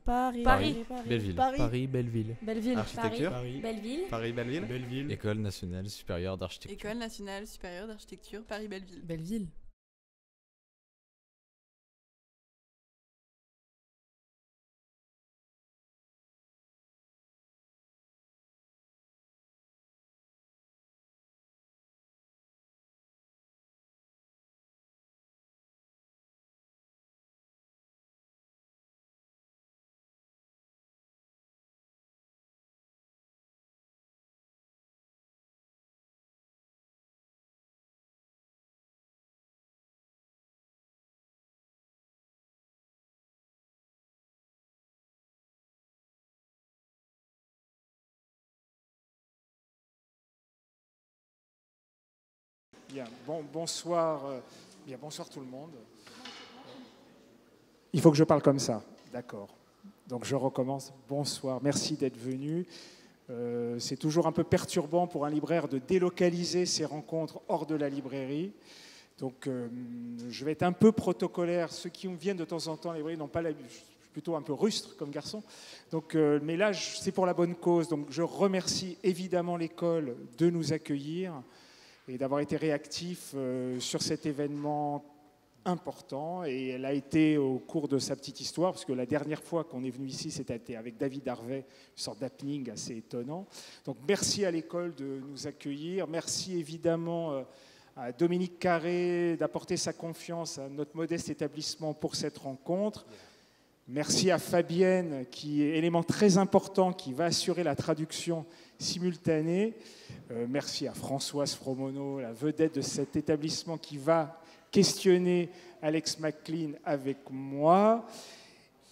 Paris. Belleville. Paris, Belleville. Belleville. Architecture. Paris, Belleville. Paris, Belleville. Belleville. École nationale supérieure d'architecture. École nationale supérieure d'architecture, Paris-Belleville. Belleville. Bien, bonsoir tout le monde. Il faut que je parle comme ça, d'accord. Donc je recommence. Bonsoir, merci d'être venu. C'est toujours un peu perturbant pour un libraire de délocaliser ses rencontres hors de la librairie. Donc je vais être un peu protocolaire. Ceux qui viennent de temps en temps à la librairie n'ont pas l'habitude. Je suis plutôt un peu rustre comme garçon. Donc, mais là, c'est pour la bonne cause. Donc je remercie évidemment l'école de nous accueillir et d'avoir été réactif sur cet événement important. Et elle a été au cours de sa petite histoire, parce que la dernière fois qu'on est venu ici, c'était avec David Harvey, une sorte d'happening assez étonnant. Donc merci à l'école de nous accueillir. Merci évidemment à Dominique Carré d'apporter sa confiance à notre modeste établissement pour cette rencontre. Merci à Fabienne, qui est élément très important, qui va assurer la traduction simultanée. Merci à Françoise Fromonot, la vedette de cet établissement, qui va questionner Alex MacLean avec moi.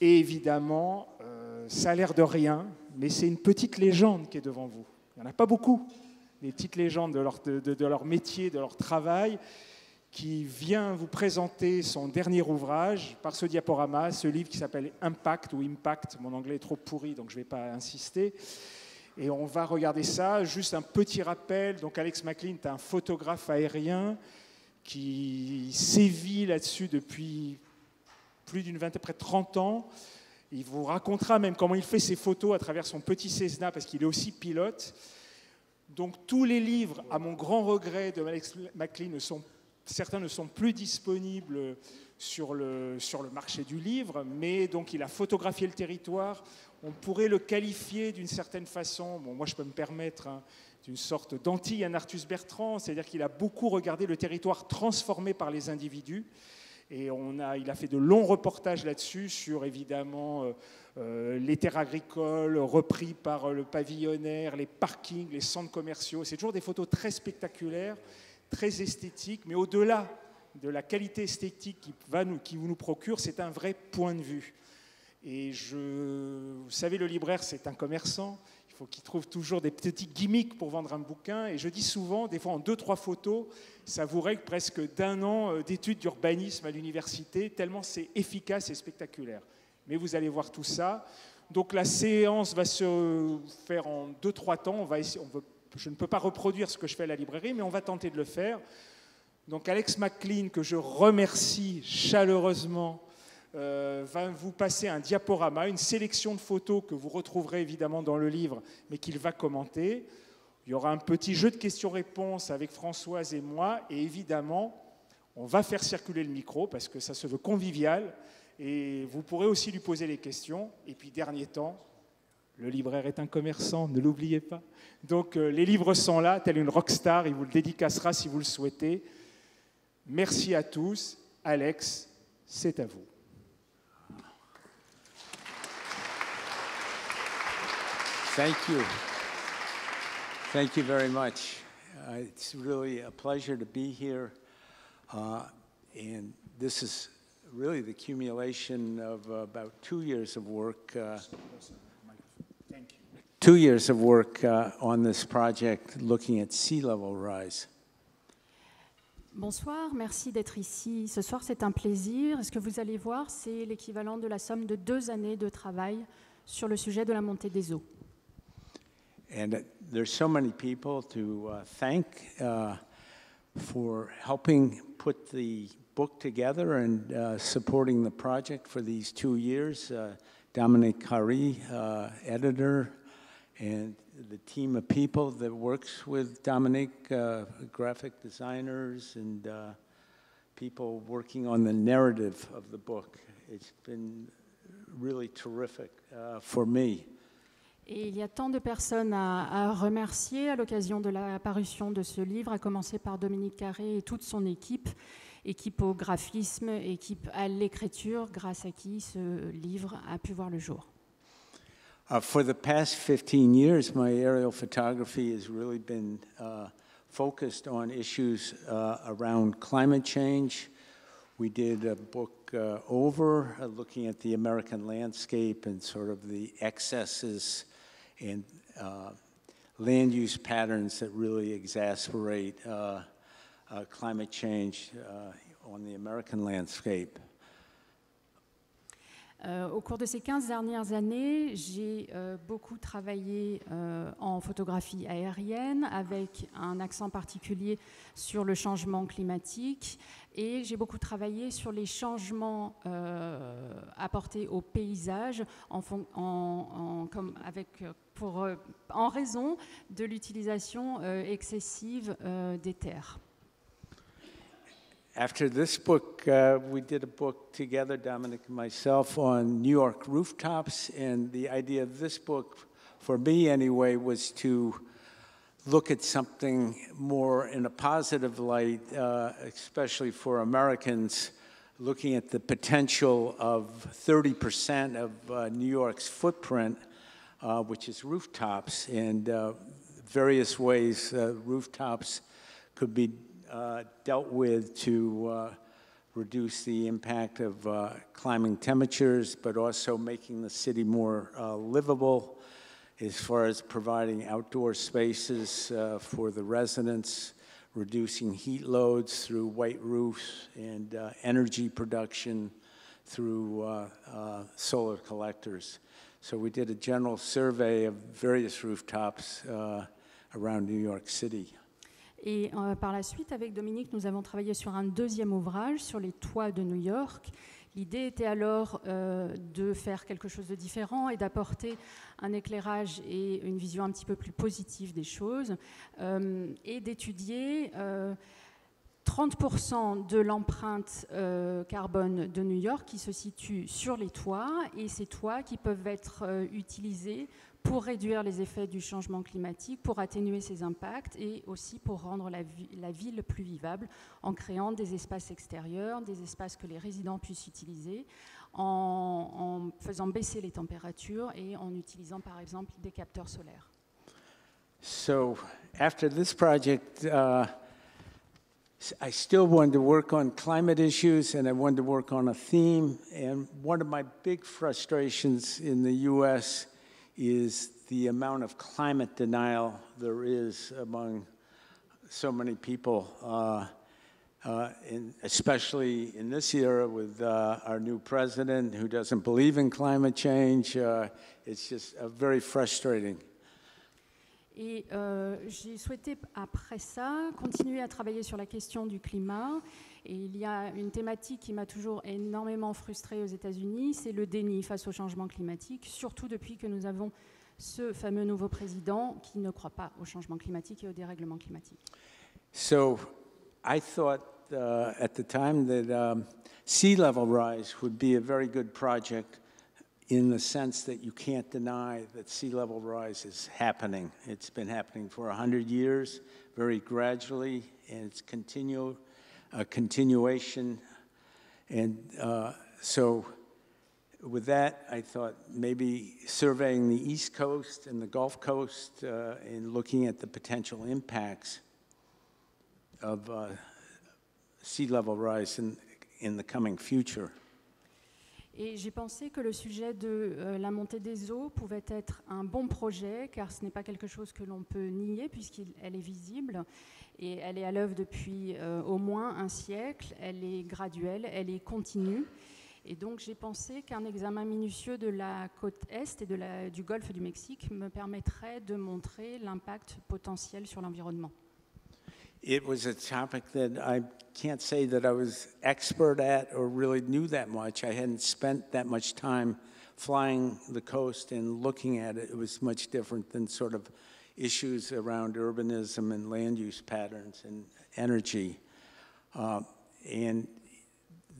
Et évidemment, ça a l'air de rien, mais c'est une petite légende qui est devant vous. Il n'y en a pas beaucoup, des petites légendes de leur métier, de leur travail, qui vient vous présenter son dernier ouvrage par ce diaporama, ce livre qui s'appelle Impact ou Impact. Mon anglais est trop pourri, donc je ne vais pas insister. Et on va regarder ça. Juste un petit rappel. Donc Alex MacLean est un photographe aérien qui sévit là-dessus depuis plus d'une vingtaine, près de 30 ans. Il vous racontera même comment il fait ses photos à travers son petit Cessna, parce qu'il est aussi pilote. Donc tous les livres, à mon grand regret, de Alex MacLean certains ne sont plus disponibles sur le marché du livre, mais donc il a photographié le territoire. On pourrait le qualifier d'une certaine façon, moi je peux me permettre, d'une sorte d'anti-Yann Arthus Bertrand, c'est-à-dire qu'il a beaucoup regardé le territoire transformé par les individus. Et il a fait de longs reportages là-dessus, sur évidemment les terres agricoles repris par le pavillonnaire, les parkings, les centres commerciaux. C'est toujours des photos très spectaculaires, très esthétique, mais au-delà de la qualité esthétique qui nous procure, c'est un vrai point de vue. Et vous savez, le libraire, c'est un commerçant. Il faut qu'il trouve toujours des petits gimmicks pour vendre un bouquin. Et je dis souvent, des fois en 2-3 photos, ça vous règle presque d'un an d'études d'urbanisme à l'université, tellement c'est efficace et spectaculaire. Mais vous allez voir tout ça. Donc la séance va se faire en 2-3 temps. Je ne peux pas reproduire ce que je fais à la librairie, mais on va tenter de le faire. Donc Alex MacLean, que je remercie chaleureusement, va vous passer un diaporama, une sélection de photos que vous retrouverez évidemment dans le livre, mais qu'il va commenter. Il y aura un petit jeu de questions-réponses avec Françoise et moi, et évidemment, on va faire circuler le micro, parce que ça se veut convivial, et vous pourrez aussi lui poser les questions. Et puis, dernier temps, le libraire est un commerçant, ne l'oubliez pas. Donc, les livres sont là, tel une rockstar, il vous le dédicacera si vous le souhaitez. Merci à tous. Alex, c'est à vous. Thank you. Thank you very much. It's really a pleasure to be here. And this is really the accumulation of about 2 years of work. 2 years of work on this project looking at sea level rise. Bonsoir, merci d'être ici. Ce soir, c'est un plaisir. Ce que vous allez voir, c'est l'équivalent de la somme de 2 années de travail sur le sujet de la montée des eaux. And there's so many people to thank for helping put the book together and supporting the project for these 2 years. Dominic Carey, editor, and the team of people that works with Dominic, graphic designers and people working on the narrative of the book. It's been really terrific for me. Et il y a tant de personnes à remercier à l'occasion de la parution de ce livre, à commencer par Dominique Carré et toute son équipe au graphisme, équipe à l'écriture, grâce à qui ce livre a pu voir le jour. For the past 15 years, my aerial photography has really been focused on issues around climate change. We did a book over looking at the American landscape and sort of the excesses and land use patterns that really exacerbate climate change on the American landscape. Au cours de ces 15 dernières années, j'ai beaucoup travaillé en photographie aérienne avec un accent particulier sur le changement climatique et j'ai beaucoup travaillé sur les changements apportés au paysage en raison de l'utilisation excessive des terres. After this book, we did a book together, Dominic and myself, on New York rooftops. And the idea of this book, for me anyway, was to look at something more in a positive light, especially for Americans, looking at the potential of 30% of New York's footprint, which is rooftops, and various ways rooftops could be dealt with to reduce the impact of climbing temperatures, but also making the city more livable as far as providing outdoor spaces for the residents, reducing heat loads through white roofs, and energy production through solar collectors. So we did a general survey of various rooftops around New York City. Et par la suite, avec Dominique, nous avons travaillé sur un deuxième ouvrage sur les toits de New York. L'idée était alors de faire quelque chose de différent et d'apporter un éclairage et une vision un petit peu plus positive des choses et d'étudier 30% de l'empreinte carbone de New York qui se situe sur les toits et ces toits qui peuvent être utilisés pour réduire les effets du changement climatique, pour atténuer ses impacts et aussi pour rendre la ville plus vivable en créant des espaces extérieurs, des espaces que les résidents puissent utiliser, en faisant baisser les températures et en utilisant par exemple des capteurs solaires. So after this project, I still wanted to work on climate issues and I wanted to work on a theme. And one of my big frustrations in the U.S. is the amount of climate denial there is among so many people, especially in this era with our new president who doesn't believe in climate change. It's just very frustrating. Et j'ai souhaité, après ça, continuer à travailler sur la question du climat. Et il y a une thématique qui m'a toujours énormément frustrée aux États-Unis, c'est le déni face au changement climatique, surtout depuis que nous avons ce fameux nouveau président qui ne croit pas au changement climatique et au dérèglement climatique. So I thought at the time that sea level rise would be a very good project in the sense that you can't deny that sea level rise is happening. It's been happening for 100 years, very gradually, and it's a continuation. And so with that, I thought maybe surveying the East Coast and the Gulf Coast and looking at the potential impacts of sea level rise in the coming future. Et j'ai pensé que le sujet de la montée des eaux pouvait être un bon projet, car ce n'est pas quelque chose que l'on peut nier, puisqu'elle est visible, et elle est à l'œuvre depuis au moins un siècle, elle est graduelle, elle est continue. Et donc j'ai pensé qu'un examen minutieux de la côte Est et du golfe du Mexique me permettrait de montrer l'impact potentiel sur l'environnement. it was a topic that I can't say that I was expert at or really knew that much. I hadn't spent that much time flying the coast and looking at it. It was much different than sort of issues around urbanism and land use patterns and energy. And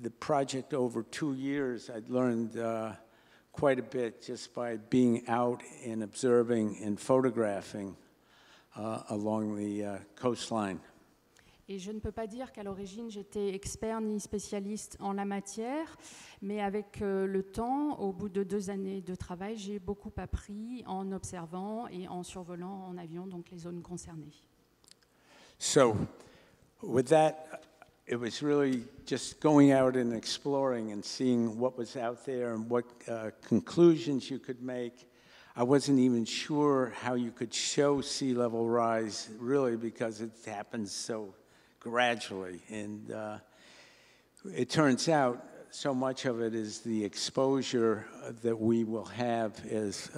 the project over 2 years, I'd learned quite a bit just by being out and observing and photographing along the coastline. Et je ne peux pas dire qu'à l'origine j'étais expert ni spécialiste en la matière, mais avec le temps, au bout de 2 années de travail, j'ai beaucoup appris en observant et en survolant en avion donc les zones concernées. So, with that, it was really just going out and exploring and seeing what was out there and what conclusions you could make. I wasn't even sure how you could show sea level rise, really, because it happens so gradually. And it turns out so much of it is the exposure that we will have as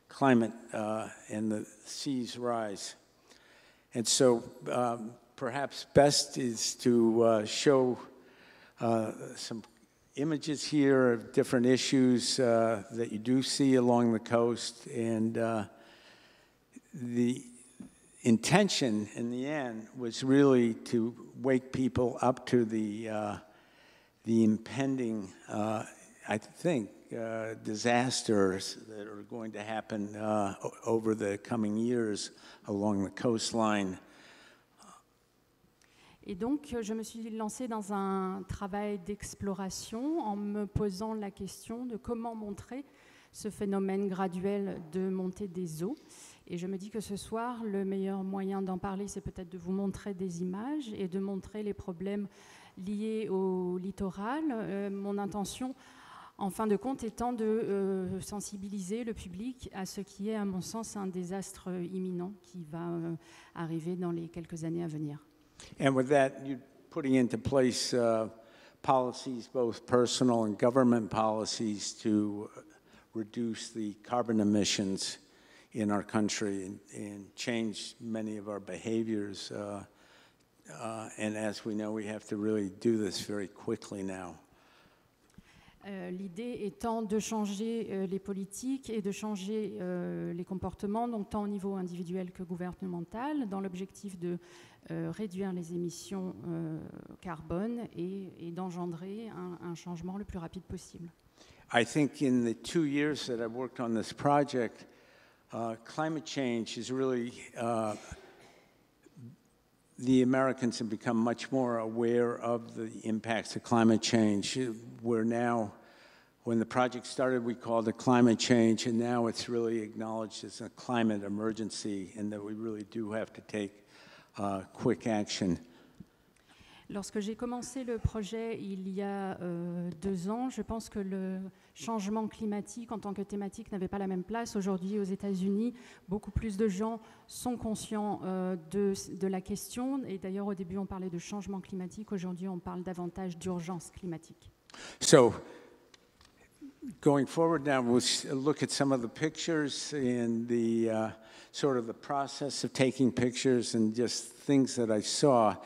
climate and the seas rise. And so perhaps best is to show some images here of different issues that you do see along the coast. And the intention in the end was really to wake people up to the impending, I think, disasters that are going to happen over the coming years along the coastline. Et donc, je me suis lancée dans un travail d'exploration en me posant la question de comment montrer ce phénomène graduel de montée des eaux. Et je me dis que ce soir, le meilleur moyen d'en parler, c'est peut-être de vous montrer des images et de montrer les problèmes liés au littoral. Mon intention, en fin de compte, étant de sensibiliser le public à ce qui est, à mon sens, un désastre imminent qui va arriver dans les quelques années à venir. And with that, you're putting into place policies, both personal and government policies, to reduce the carbon emissions in our country and change many of our behaviors. And as we know, we have to really do this very quickly now. L'idée étant de changer les politiques et de changer les comportements, donc tant au niveau individuel que gouvernemental, dans l'objectif de réduire les émissions carbone et d'engendrer un changement le plus rapide possible. I think in the 2 years that I've worked on this project, climate change is really, the Americans have become much more aware of the impacts of climate change. We're now, when the project started, we called it climate change, and now it's really acknowledged as a climate emergency and that we really do have to take quick action. Lorsque j'ai commencé le projet il y a 2 ans, je pense que le changement climatique en tant que thématique n'avait pas la même place. Aujourd'hui, aux États-Unis, beaucoup plus de gens sont conscients de la question. Et d'ailleurs, au début, on parlait de changement climatique. Aujourd'hui, on parle davantage d'urgence climatique. So, going forward now, we'll look at some of the pictures and the sort of the process of taking pictures and just things that I saw.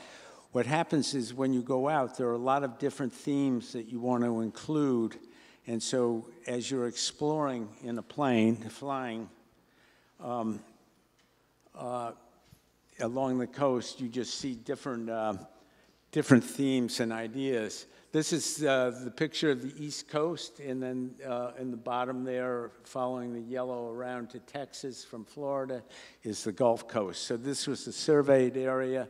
What happens is when you go out, there are a lot of different themes that you want to include. And so as you're exploring in a plane, flying along the coast, you just see different themes and ideas. This is the picture of the East Coast, and then in the bottom there, following the yellow around to Texas from Florida, is the Gulf Coast. So this was the surveyed area.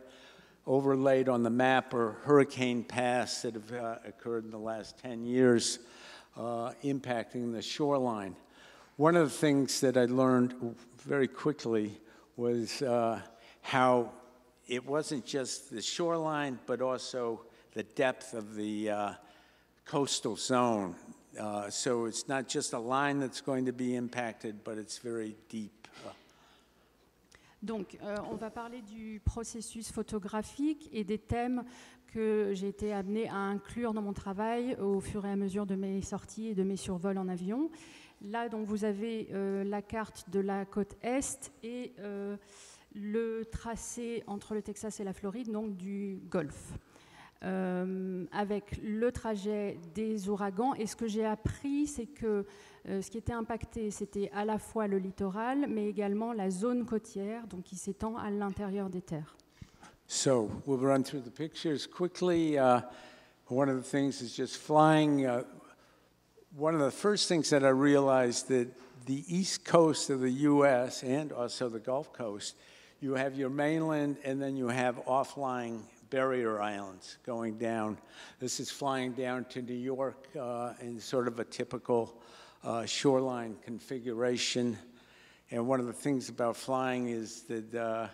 Overlaid on the map are hurricane paths that have occurred in the last 10 years, impacting the shoreline. One of the things that I learned very quickly was how it wasn't just the shoreline, but also the depth of the coastal zone. So it's not just a line that's going to be impacted, but it's very deep. Donc, on va parler du processus photographique et des thèmes que j'ai été amenée à inclure dans mon travail au fur et à mesure de mes sorties et de mes survols en avion. Là, donc, vous avez la carte de la côte Est et le tracé entre le Texas et la Floride, donc du Golfe, avec le trajet des ouragans. Et ce que j'ai appris, c'est que ce qui était impacté, c'était à la fois le littoral, mais également la zone côtière, donc qui s'étend à l'intérieur des terres. So we'll run through the pictures quickly. One of the things is just flying. One of the first things that I realized that the east coast of the U.S. and also the Gulf Coast, you have your mainland and then you have offlying barrier islands going down. This is flying down to New York in sort of a typical shoreline configuration. And one of the things about flying is that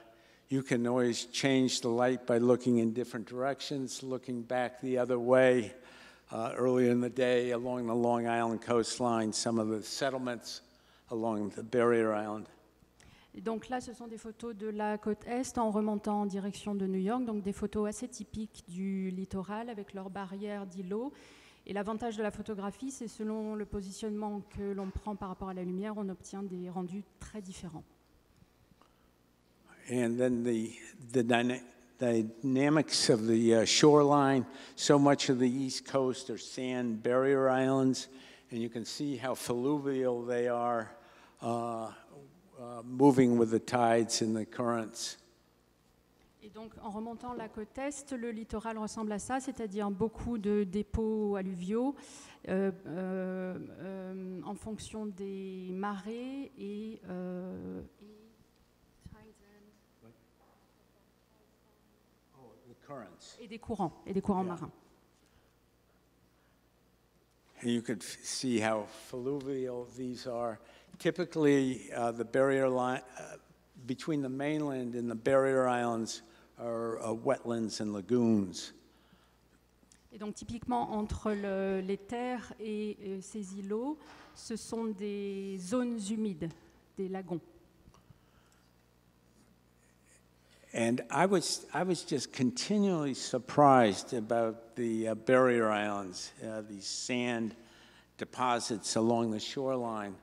you can always change the light by looking in different directions, looking back the other way. Earlier in the day, along the Long Island coastline, some of the settlements along the barrier island. Et donc là, ce sont des photos de la côte Est en remontant en direction de New York, donc des photos assez typiques du littoral avec leurs barrières d'îlots. Et l'avantage de la photographie, c'est selon le positionnement que l'on prend par rapport à la lumière, on obtient des rendus très différents. And then the dynamics of the shoreline, so much of the East Coast are sand barrier islands, and you can see how fluvial they are, moving with the tides and the currents. Et donc, en remontant la côte Est, le littoral ressemble à ça, c'est-à-dire beaucoup de dépôts alluviaux en fonction des marées et des courants marins. And you could see how fluvial these are. Typically, the barrier line between the mainland and the barrier islands are wetlands and lagoons. Et donc, typiquement, entre les terres et ces îlots, ce sont des zones humides, des lagons. And I was just continually surprised about the barrier islands, these sand deposits along the shoreline.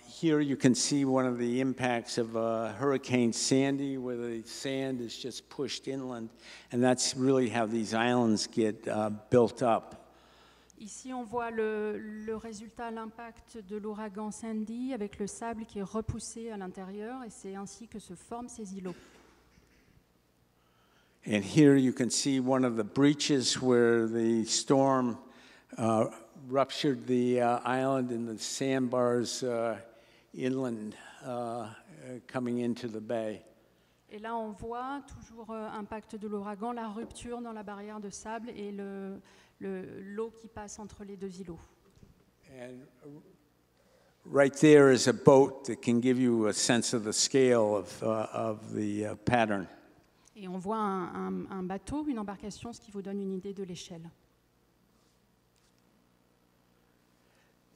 Here you can see one of the impacts of Hurricane Sandy, where the sand is just pushed inland, and that's really how these islands get built up. Ici, on voit le résultat, l'impact de l'ouragan Sandy avec le sable qui est repoussé à l'intérieur, et c'est ainsi que se forment ces îlots. And here you can see one of the breaches where the storm ruptured the island and the sandbars inland coming into the bay. Et là, on voit toujours impact de l'ouragan, la rupture dans la barrière de sable et l'eau qui passe entre les deux îlots. And right there is a boat that can give you a sense of the scale of the pattern. Et on voit un bateau, une embarcation, ce qui vous donne une idée de l'échelle.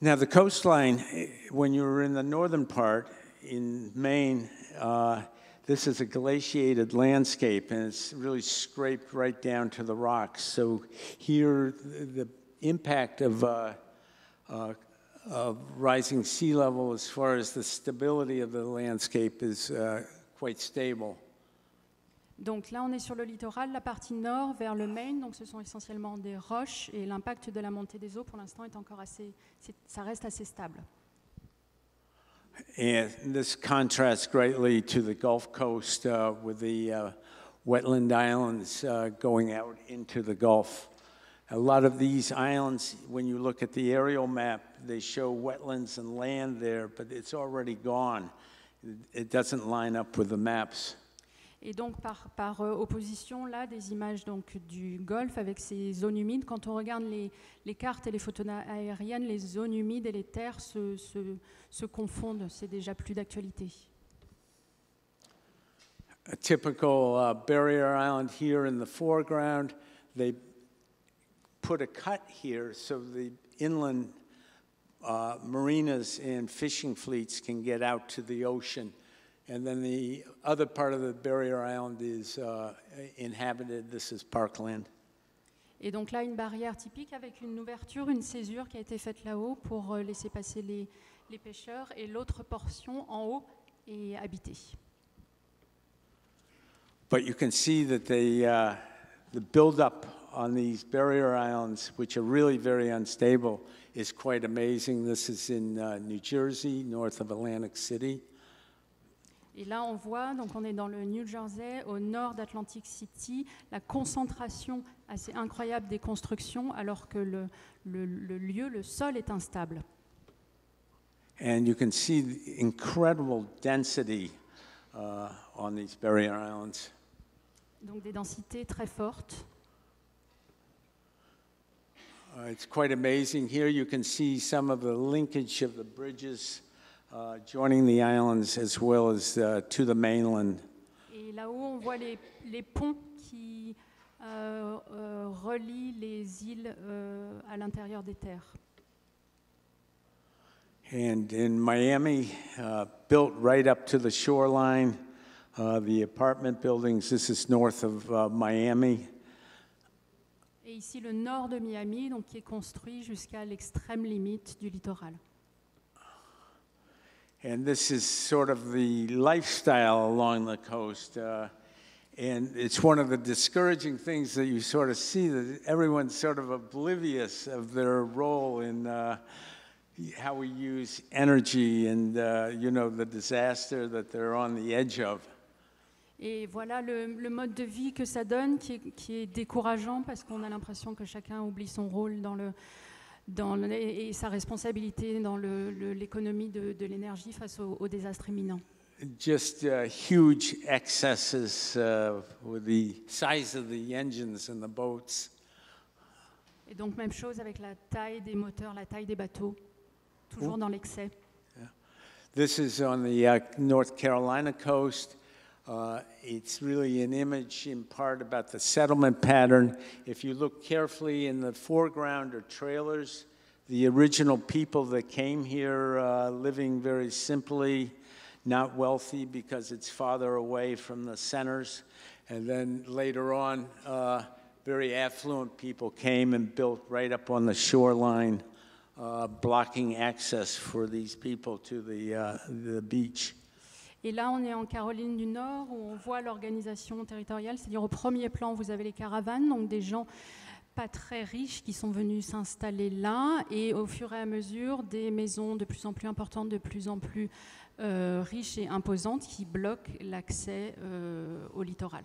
Now the coastline, when you're in the northern part, in Maine, this is a glaciated landscape, and it's really scraped right down to the rocks. So here, the impact of rising sea level as far as the stability of the landscape is quite stable. Donc là, on est sur le littoral, la partie nord vers le Maine, donc ce sont essentiellement des roches, et l'impact de la montée des eaux, pour l'instant, est encore ça reste assez stable. And this contrasts greatly to the Gulf Coast with the wetland islands going out into the Gulf. A lot of these islands, when you look at the aerial map, they show wetlands and land there, but it's already gone. It doesn't line up with the maps. Et donc, par opposition, là, des images donc, du Golfe avec ces zones humides. Quand on regarde les cartes et les photos aériennes, les zones humides et les terres se confondent. C'est déjà plus d'actualité. A typical barrier island here in the foreground. They put a cut here so the inland marinas and fishing fleets can get out to the ocean. And then the other part of the barrier island is inhabited. This is parkland. Et donc là, une barrière typique avec une ouverture, une césure qui a été faite là-haut pour laisser passer les pêcheurs. Et l'autre portion en haut est habitée. But you can see that the buildup on these barrier islands, which are really very unstable, is quite amazing. This is in New Jersey, north of Atlantic City. Et là, on voit, donc on est dans le New Jersey, au nord d'Atlantic City, la concentration assez incroyable des constructions, alors que le sol est instable. And you can see the incredible density on these barrier islands. Donc des densités très fortes. It's quite amazing. Here you can see some of the linkage of the bridges joining the islands as well as to the mainland. Et là-haut, on voit les ponts qui relient les îles à l'intérieur des terres. And in Miami, built right up to the shoreline, the apartment buildings, this is north of Miami. Et ici, le nord de Miami, donc, qui est construit jusqu'à l'extrême limite du littoral. And this is sort of the lifestyle along the coast. And it's one of the discouraging things that you sort of see, that everyone's sort of oblivious of their role in how we use energy and, the disaster that they're on the edge of. Et voilà le mode de vie que ça donne, qui est décourageant, parce qu'on a l'impression que chacun oublie son rôle et sa responsabilité dans l'économie de l'énergie face au désastre imminent. Just huge excesses with the size of the engines and the boats. Et donc même chose avec la taille des moteurs, la taille des bateaux, toujours dans l'excès. Yeah. This is on the North Carolina coast. It's really an image in part about the settlement pattern. If you look carefully in the foreground are trailers, the original people that came here living very simply, not wealthy because it's farther away from the centers. And then later on, very affluent people came and built right up on the shoreline, blocking access for these people to the beach. Et là, on est en Caroline du Nord, où on voit l'organisation territoriale, c'est-à-dire au premier plan, vous avez les caravanes, donc des gens pas très riches qui sont venus s'installer là, et au fur et à mesure, des maisons de plus en plus importantes, de plus en plus riches et imposantes, qui bloquent l'accès au littoral.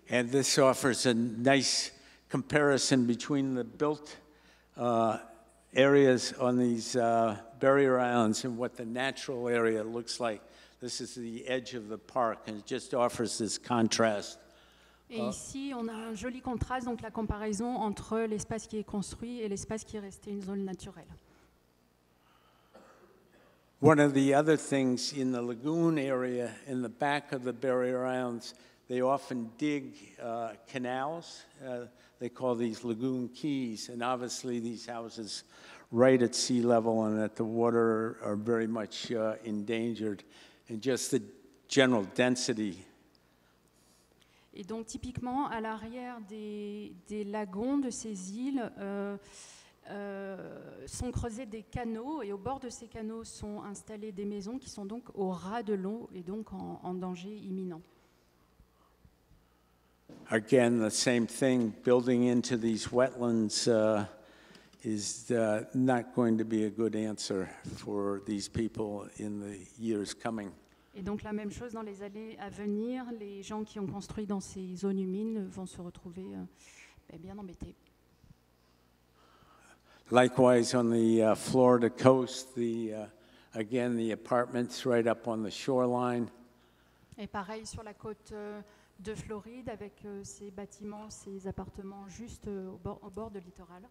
And this offers a nice comparison between the built areas on these barrier islands and what the natural area looks like. This is the edge of the park, and it just offers this contrast. Et ici, on a un joli contraste, donc la comparaison entre l'espace qui est construit et l'espace qui est resté une zone naturelle. One of the other things in the lagoon area, in the back of the barrier islands, they often dig canals. They call these lagoon keys, and obviously these houses right at sea level and at the water are very much endangered, and just the general density. Et donc typiquement, à l'arrière des lagons de ces îles sont creusés des canaux, et au bord de ces canaux sont installées des maisons qui sont donc au ras de l'eau et donc en danger imminent. Again, the same thing, building into these wetlands is not going to be a good answer for these people in the years coming. Et donc la même chose dans les années à venir, les gens qui ont construit dans ces zones humides vont se retrouver bien embêtés. Likewise, on the Florida coast, again, the apartments right up on the shoreline. Et pareil sur la côte de Floride, avec ces bâtiments, ces appartements juste au bord de littoral.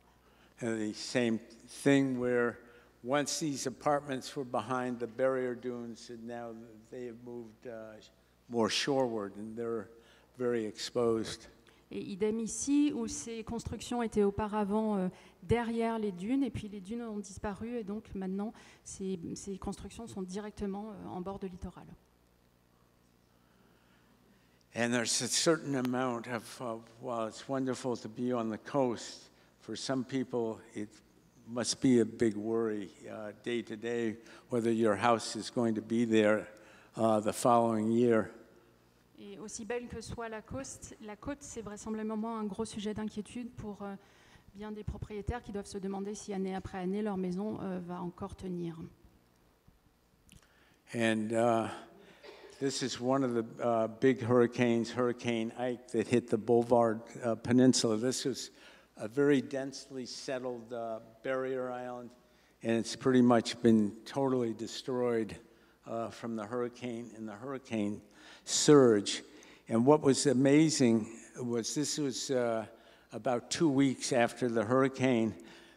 And the same thing where once these apartments were behind the barrier dunes, and now they have moved more shoreward, and they're very exposed. Et idem ici, où ces constructions étaient auparavant derrière les dunes, et puis les dunes ont disparu, et donc maintenant, ces constructions sont directement en bord de littoral. And there's a certain amount of, while it's wonderful to be on the coast, for some people it must be a big worry day to day whether your house is going to be there the following year. Et aussi belle que soit la côte, c'est vraisemblablement un gros sujet d'inquiétude pour bien des propriétaires qui doivent se demander si année après année leur maison va encore tenir. And this is one of the big hurricanes, Hurricane Ike, that hit the Boulevard Peninsula. This was a very densely settled barrier island, and it's pretty much been totally destroyed from the hurricane and the hurricane surge. And what was amazing was this was about 2 weeks after the hurricane.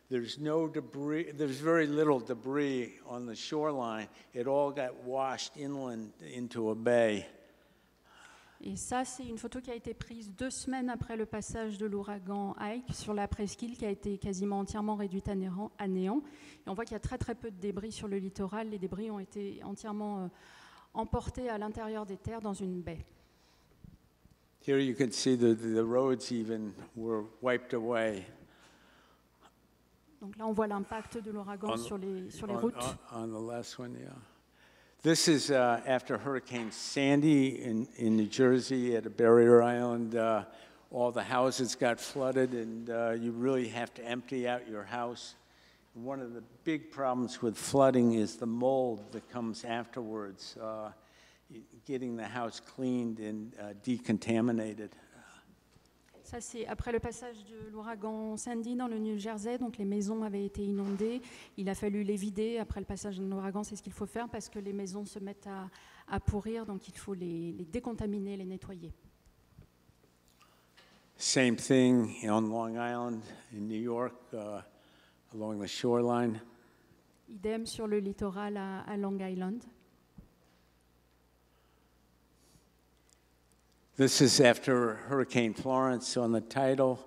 There's no debris, there's very little debris on the shoreline. It all got washed inland into a bay. Et ça, c'est une photo qui a été prise 2 semaines après le passage de l'ouragan Ike sur la presqu'île qui a été quasiment entièrement réduite à néant. Et on voit qu'il y a très très peu de débris sur le littoral. Les débris ont été entièrement emportés à l'intérieur des terres dans une baie. Here you can see the roads even were wiped away. Donc là, on voit l'impact de l'ouragan sur les routes. On the last one, yeah. This is after Hurricane Sandy in New Jersey at a barrier island. All the houses got flooded, and you really have to empty out your house. One of the big problems with flooding is the mold that comes afterwards, getting the house cleaned and decontaminated. Ça, c'est après le passage de l'ouragan Sandy dans le New Jersey. Donc, les maisons avaient été inondées. Il a fallu les vider après le passage de l'ouragan. C'est ce qu'il faut faire parce que les maisons se mettent à pourrir. Donc, il faut les décontaminer, les nettoyer. Same thing on Long Island in New York, along the shoreline. Idem sur le littoral à Long Island. This is after Hurricane Florence on the title.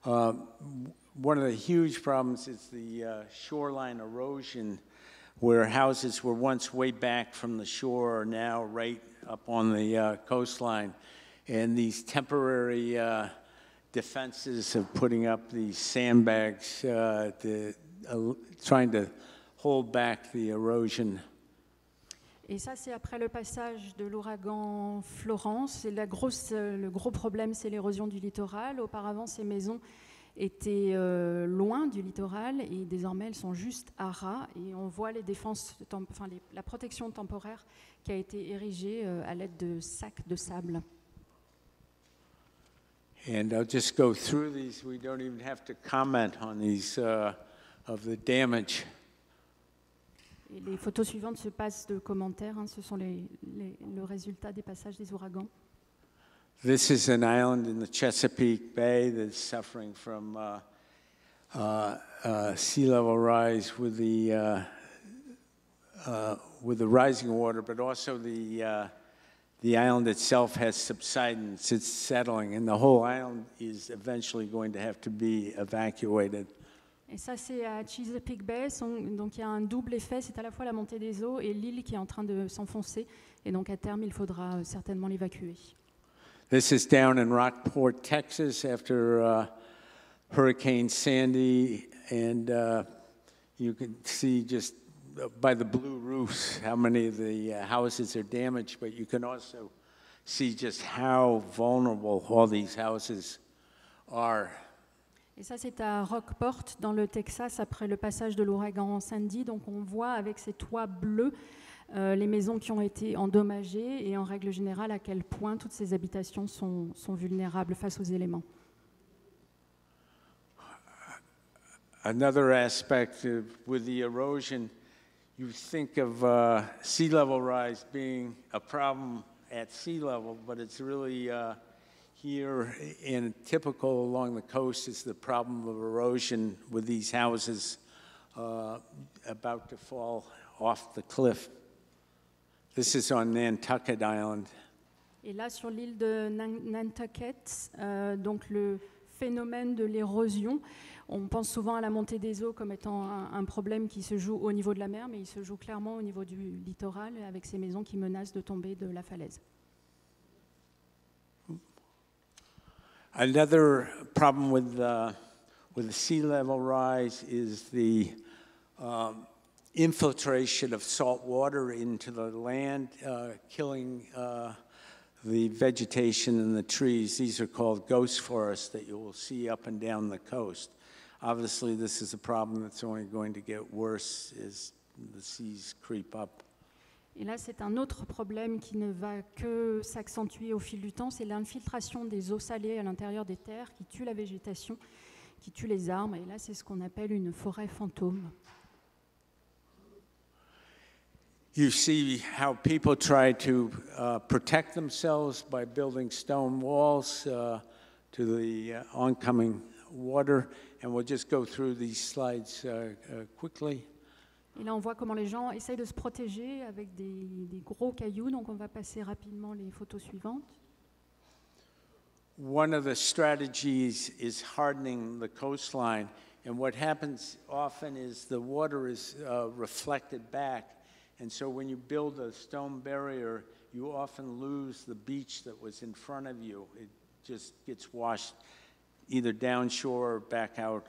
One of the huge problems is the shoreline erosion, where houses were once way back from the shore are now right up on the coastline. And these temporary defenses of putting up these sandbags, trying to hold back the erosion. Et ça, c'est après le passage de l'ouragan Florence. Et le gros problème, c'est l'érosion du littoral. Auparavant, ces maisons étaient loin du littoral et désormais, elles sont juste à ras. Et on voit la protection temporaire qui a été érigée à l'aide de sacs de sable. And I'll just go through these. We don't even have to comment on these of the damage. Et les photos suivantes se passent de commentaires. Ce sont le résultat des passages des ouragans. This is an island in the Chesapeake Bay that's suffering from sea level rise with the rising water, but also the island itself has subsidence. It's settling, and the whole island is eventually going to have to be evacuated. Et ça, c'est à Chesapeake Bay. Donc, il y a un double effet. C'est à la fois la montée des eaux et l'île qui est en train de s'enfoncer. Et donc, à terme, il faudra certainement l'évacuer. This is down in Rockport, Texas, after Hurricane Sandy. And you can see just by the blue roofs how many of the houses are damaged. But you can also see just how vulnerable all these houses are. Et ça, c'est à Rockport, dans le Texas, après le passage de l'ouragan Sandy. Donc, on voit avec ces toits bleus les maisons qui ont été endommagées et en règle générale, à quel point toutes ces habitations sont vulnérables face aux éléments. Another aspect with the erosion, you think of sea level rise being a problem at sea level, but it's really here and typical along the coast is the problem of erosion with these houses about to fall off the cliff. This is on Nantucket Island. Et là, sur l'île de Nantucket, donc le phénomène de l'érosion, on pense souvent à la montée des eaux comme étant un problème qui se joue au niveau de la mer, mais il se joue clairement au niveau du littoral avec ces maisons qui menacent de tomber de la falaise. Another problem with the sea level rise is the infiltration of salt water into the land, killing the vegetation and the trees. These are called ghost forests that you will see up and down the coast. Obviously, this is a problem that's only going to get worse as the seas creep up. Et là, c'est un autre problème qui ne va que s'accentuer au fil du temps, c'est l'infiltration des eaux salées à l'intérieur des terres qui tue la végétation, qui tue les arbres. Et là, c'est ce qu'on appelle une forêt fantôme. You see how people try to protect themselves by building stone walls to the oncoming water, and we'll just go through these slides quickly. Et là, on voit comment les gens essayent de se protéger avec des gros cailloux. Donc, on va passer rapidement les photos suivantes. One of the strategies is hardening the coastline. And what happens often is the water is reflected back. And so when you build a stone barrier, you often lose the beach that was in front of you. It just gets washed either downshore or back out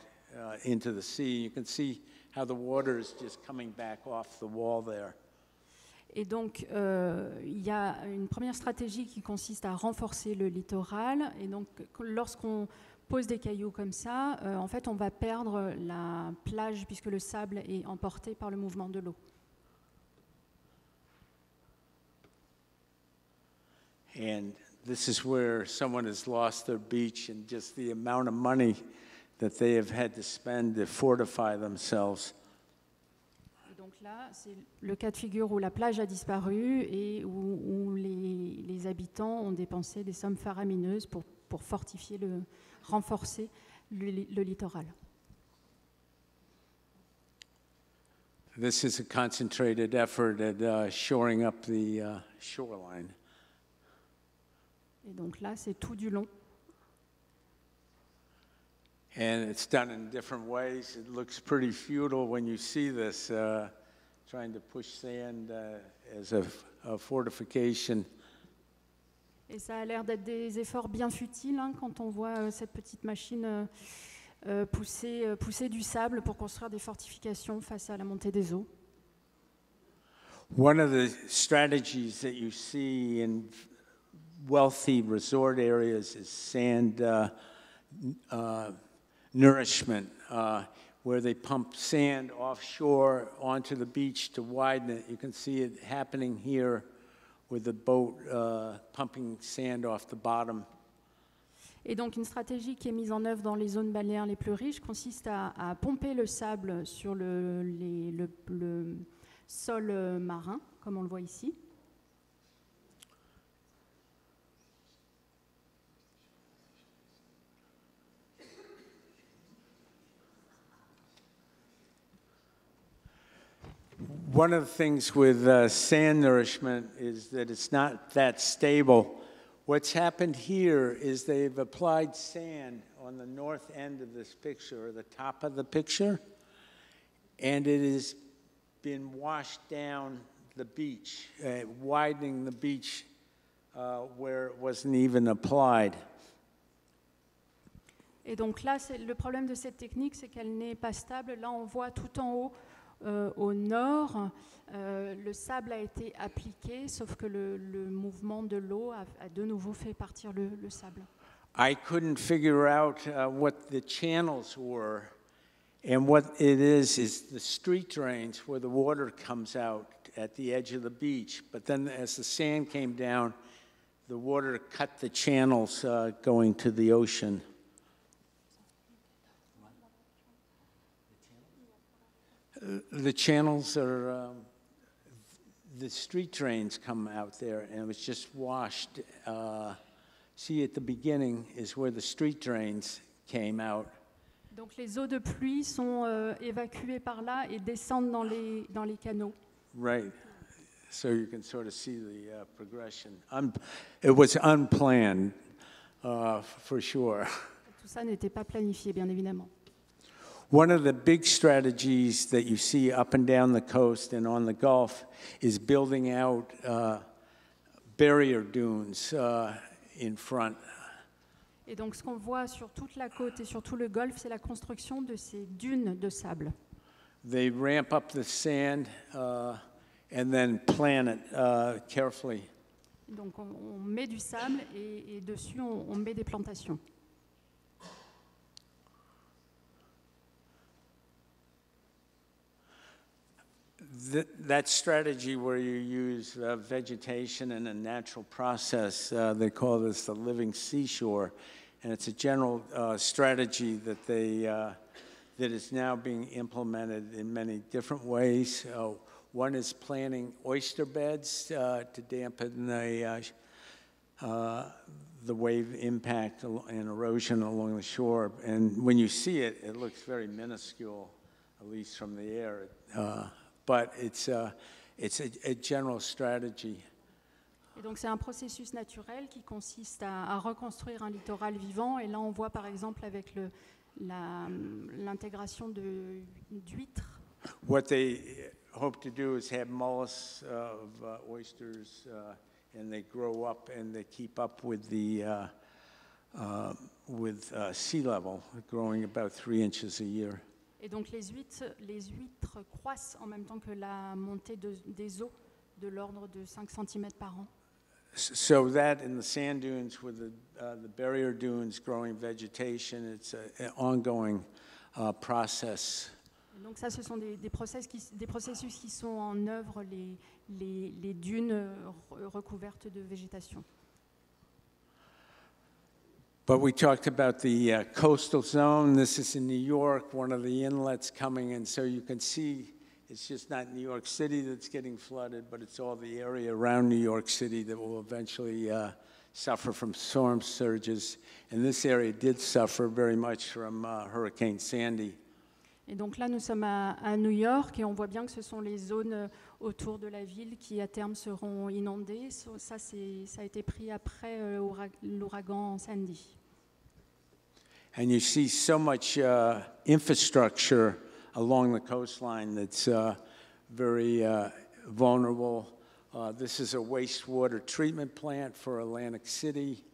into the sea. You can see how the water is just coming back off the wall there. Et donc, il y a une première stratégie qui consiste à renforcer le littoral. Et donc, lorsqu'on pose des cailloux comme ça, en fait, on va perdre la plage puisque le sable est emporté par le mouvement de l'eau. And this is where someone has lost their beach and just the amount of money that they have had to spend to fortify themselves. Et donc là, c'est le cas de figure où la plage a disparu et où les habitants ont dépensé des sommes faramineuses pour fortifier, renforcer le littoral. This is a concentrated effort at shoring up the shoreline. Et donc là, c'est tout du long. And it's done in different ways. It looks pretty futile when you see this, trying to push sand as a fortification. Et ça a l'air d'être des efforts bien futiles hein, quand on voit cette petite machine pousser du sable pour construire des fortifications face à la montée des eaux. One of the strategies that you see in wealthy resort areas is sand nourishment, where they pump sand offshore onto the beach to widen it. You can see it happening here with the boat pumping sand off the bottom. Et donc une stratégie qui est mise en œuvre dans les zones balnéaires les plus riches consiste à pomper le sable sur le sol marin, comme on le voit ici. One of the things with sand nourishment is that it's not that stable. What's happened here is they've applied sand on the north end of this picture, or the top of the picture, and it has been washed down the beach, widening the beach where it wasn't even applied. Et donc là, le problème de cette technique, c'est qu'elle n'est pas stable. Là, on voit tout en haut, au nord, le sable a été appliqué, sauf que le mouvement de l'eau a de nouveau fait partir le sable. I couldn't figure out what the channels were, and what it is the street drains where the water comes out at the edge of the beach. But then as the sand came down, the water cut the channels going to the ocean. The channels are, the street drains come out there, and it was just washed. See, at the beginning is where the street drains came out. Donc les eaux de pluie sont évacuées par là et descendent dans les canaux. Right. So you can sort of see the progression. It was unplanned, for sure. Tout ça n'était pas planifié, bien évidemment. One of the big strategies that you see up and down the coast and on the Gulf is building out barrier dunes in front. Et donc ce qu'on voit sur toute la côte et sur tout le Golfe, c'est la construction de ces dunes de sable. They ramp up the sand and then plan it carefully. Donc on met du sable et dessus on met des plantations. That strategy where you use vegetation and a natural process, they call this the living seashore, and it's a general strategy that that is now being implemented in many different ways. One is planting oyster beds to dampen the wave impact and erosion along the shore, and when you see it, it looks very minuscule, at least from the air. But it's a general strategy. Et donc c'est un processus naturel qui consiste à reconstruire un littoral vivant. Et là on voit par exemple avec l'intégration d'huîtres. What they hope to do is have mollusks of oysters, and they grow up and they keep up with the sea level, growing about 3 inches a year. Et donc les huîtres croissent en même temps que la montée des eaux de l'ordre de 5 cm par an. So that in the sand dunes with the barrier dunes growing vegetation, it's an ongoing process. Et donc ça, ce sont des processus qui sont en œuvre, les dunes recouvertes de végétation. But we talked about the coastal zone. This is in New York, one of the inlets coming, and so you can see it's just not New York City that's getting flooded, but it's all the area around New York City that will eventually suffer from storm surges. And this area did suffer very much from Hurricane Sandy. Et donc là, nous sommes à New York et on voit bien que ce sont les zones autour de la ville qui à terme seront inondées. Ça a été pris après l'ouragan Sandy. And you see so much infrastructure along the coastline that's very vulnerable. This is a wastewater treatment plant for Atlantic City.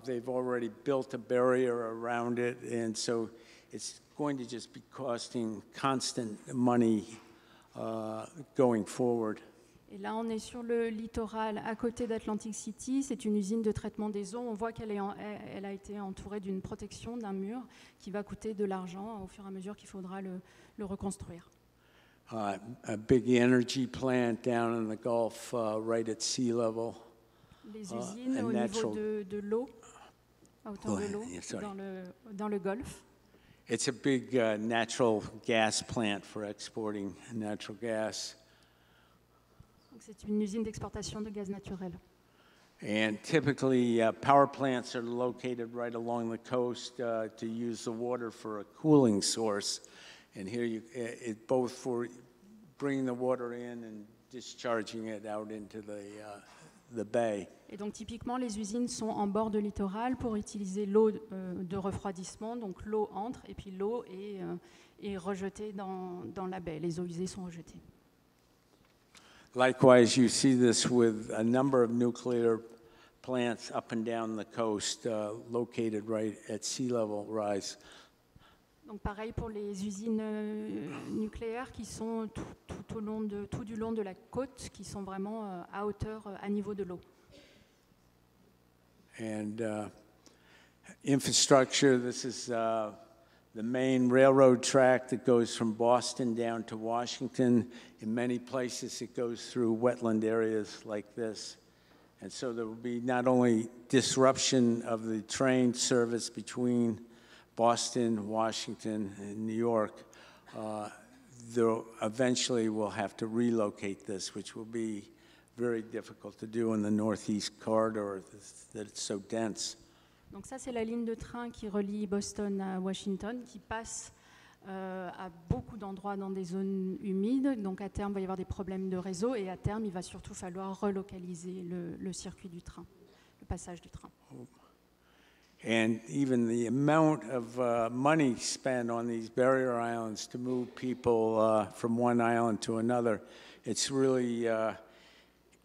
They've already built a barrier around it, and so it's going to just be costing constant money going forward. Et là, on est sur le littoral à côté d'Atlantic City. C'est une usine de traitement des eaux. On voit qu'elle a été entourée d'une protection, d'un mur, qui va coûter de l'argent au fur et à mesure qu'il faudra le reconstruire. A big energy plant down in the Gulf, right at sea level. Les usines au niveau de l'eau, à hauteur de l'eau, dans le Golfe. It's a big natural gas plant for exporting natural gas. C'est une usine d'exportation de gaz naturel. And typically, power plants are located right along the coast to use the water for a cooling source. And here, it both for bringing the water in and discharging it out into the bay. Et donc, typiquement, les usines sont en bord de littoral pour utiliser l'eau de refroidissement. Donc, l'eau entre et puis l'eau est rejetée dans la baie. Les eaux usées sont rejetées. Likewise, you see this with a number of nuclear plants up and down the coast, located right at sea level rise. Donc pareil pour les usines nucléaires qui sont tout du long de la côte, qui sont vraiment à hauteur, à niveau de l'eau. And infrastructure, this is the main railroad track that goes from Boston down to Washington. In many places, it goes through wetland areas like this. And so there will be not only disruption of the train service between Boston, Washington, and New York, eventually we'll have to relocate this, which will be very difficult to do in the northeast corridor that it's so dense. Donc ça, c'est la ligne de train qui relie Boston à Washington, qui passe à beaucoup d'endroits dans des zones humides. Donc à terme, il va y avoir des problèmes de réseau et à terme, il va surtout falloir relocaliser le circuit du train, le passage du train. And even the amount of money spent on these barrier islands to move people from one island to another, it's really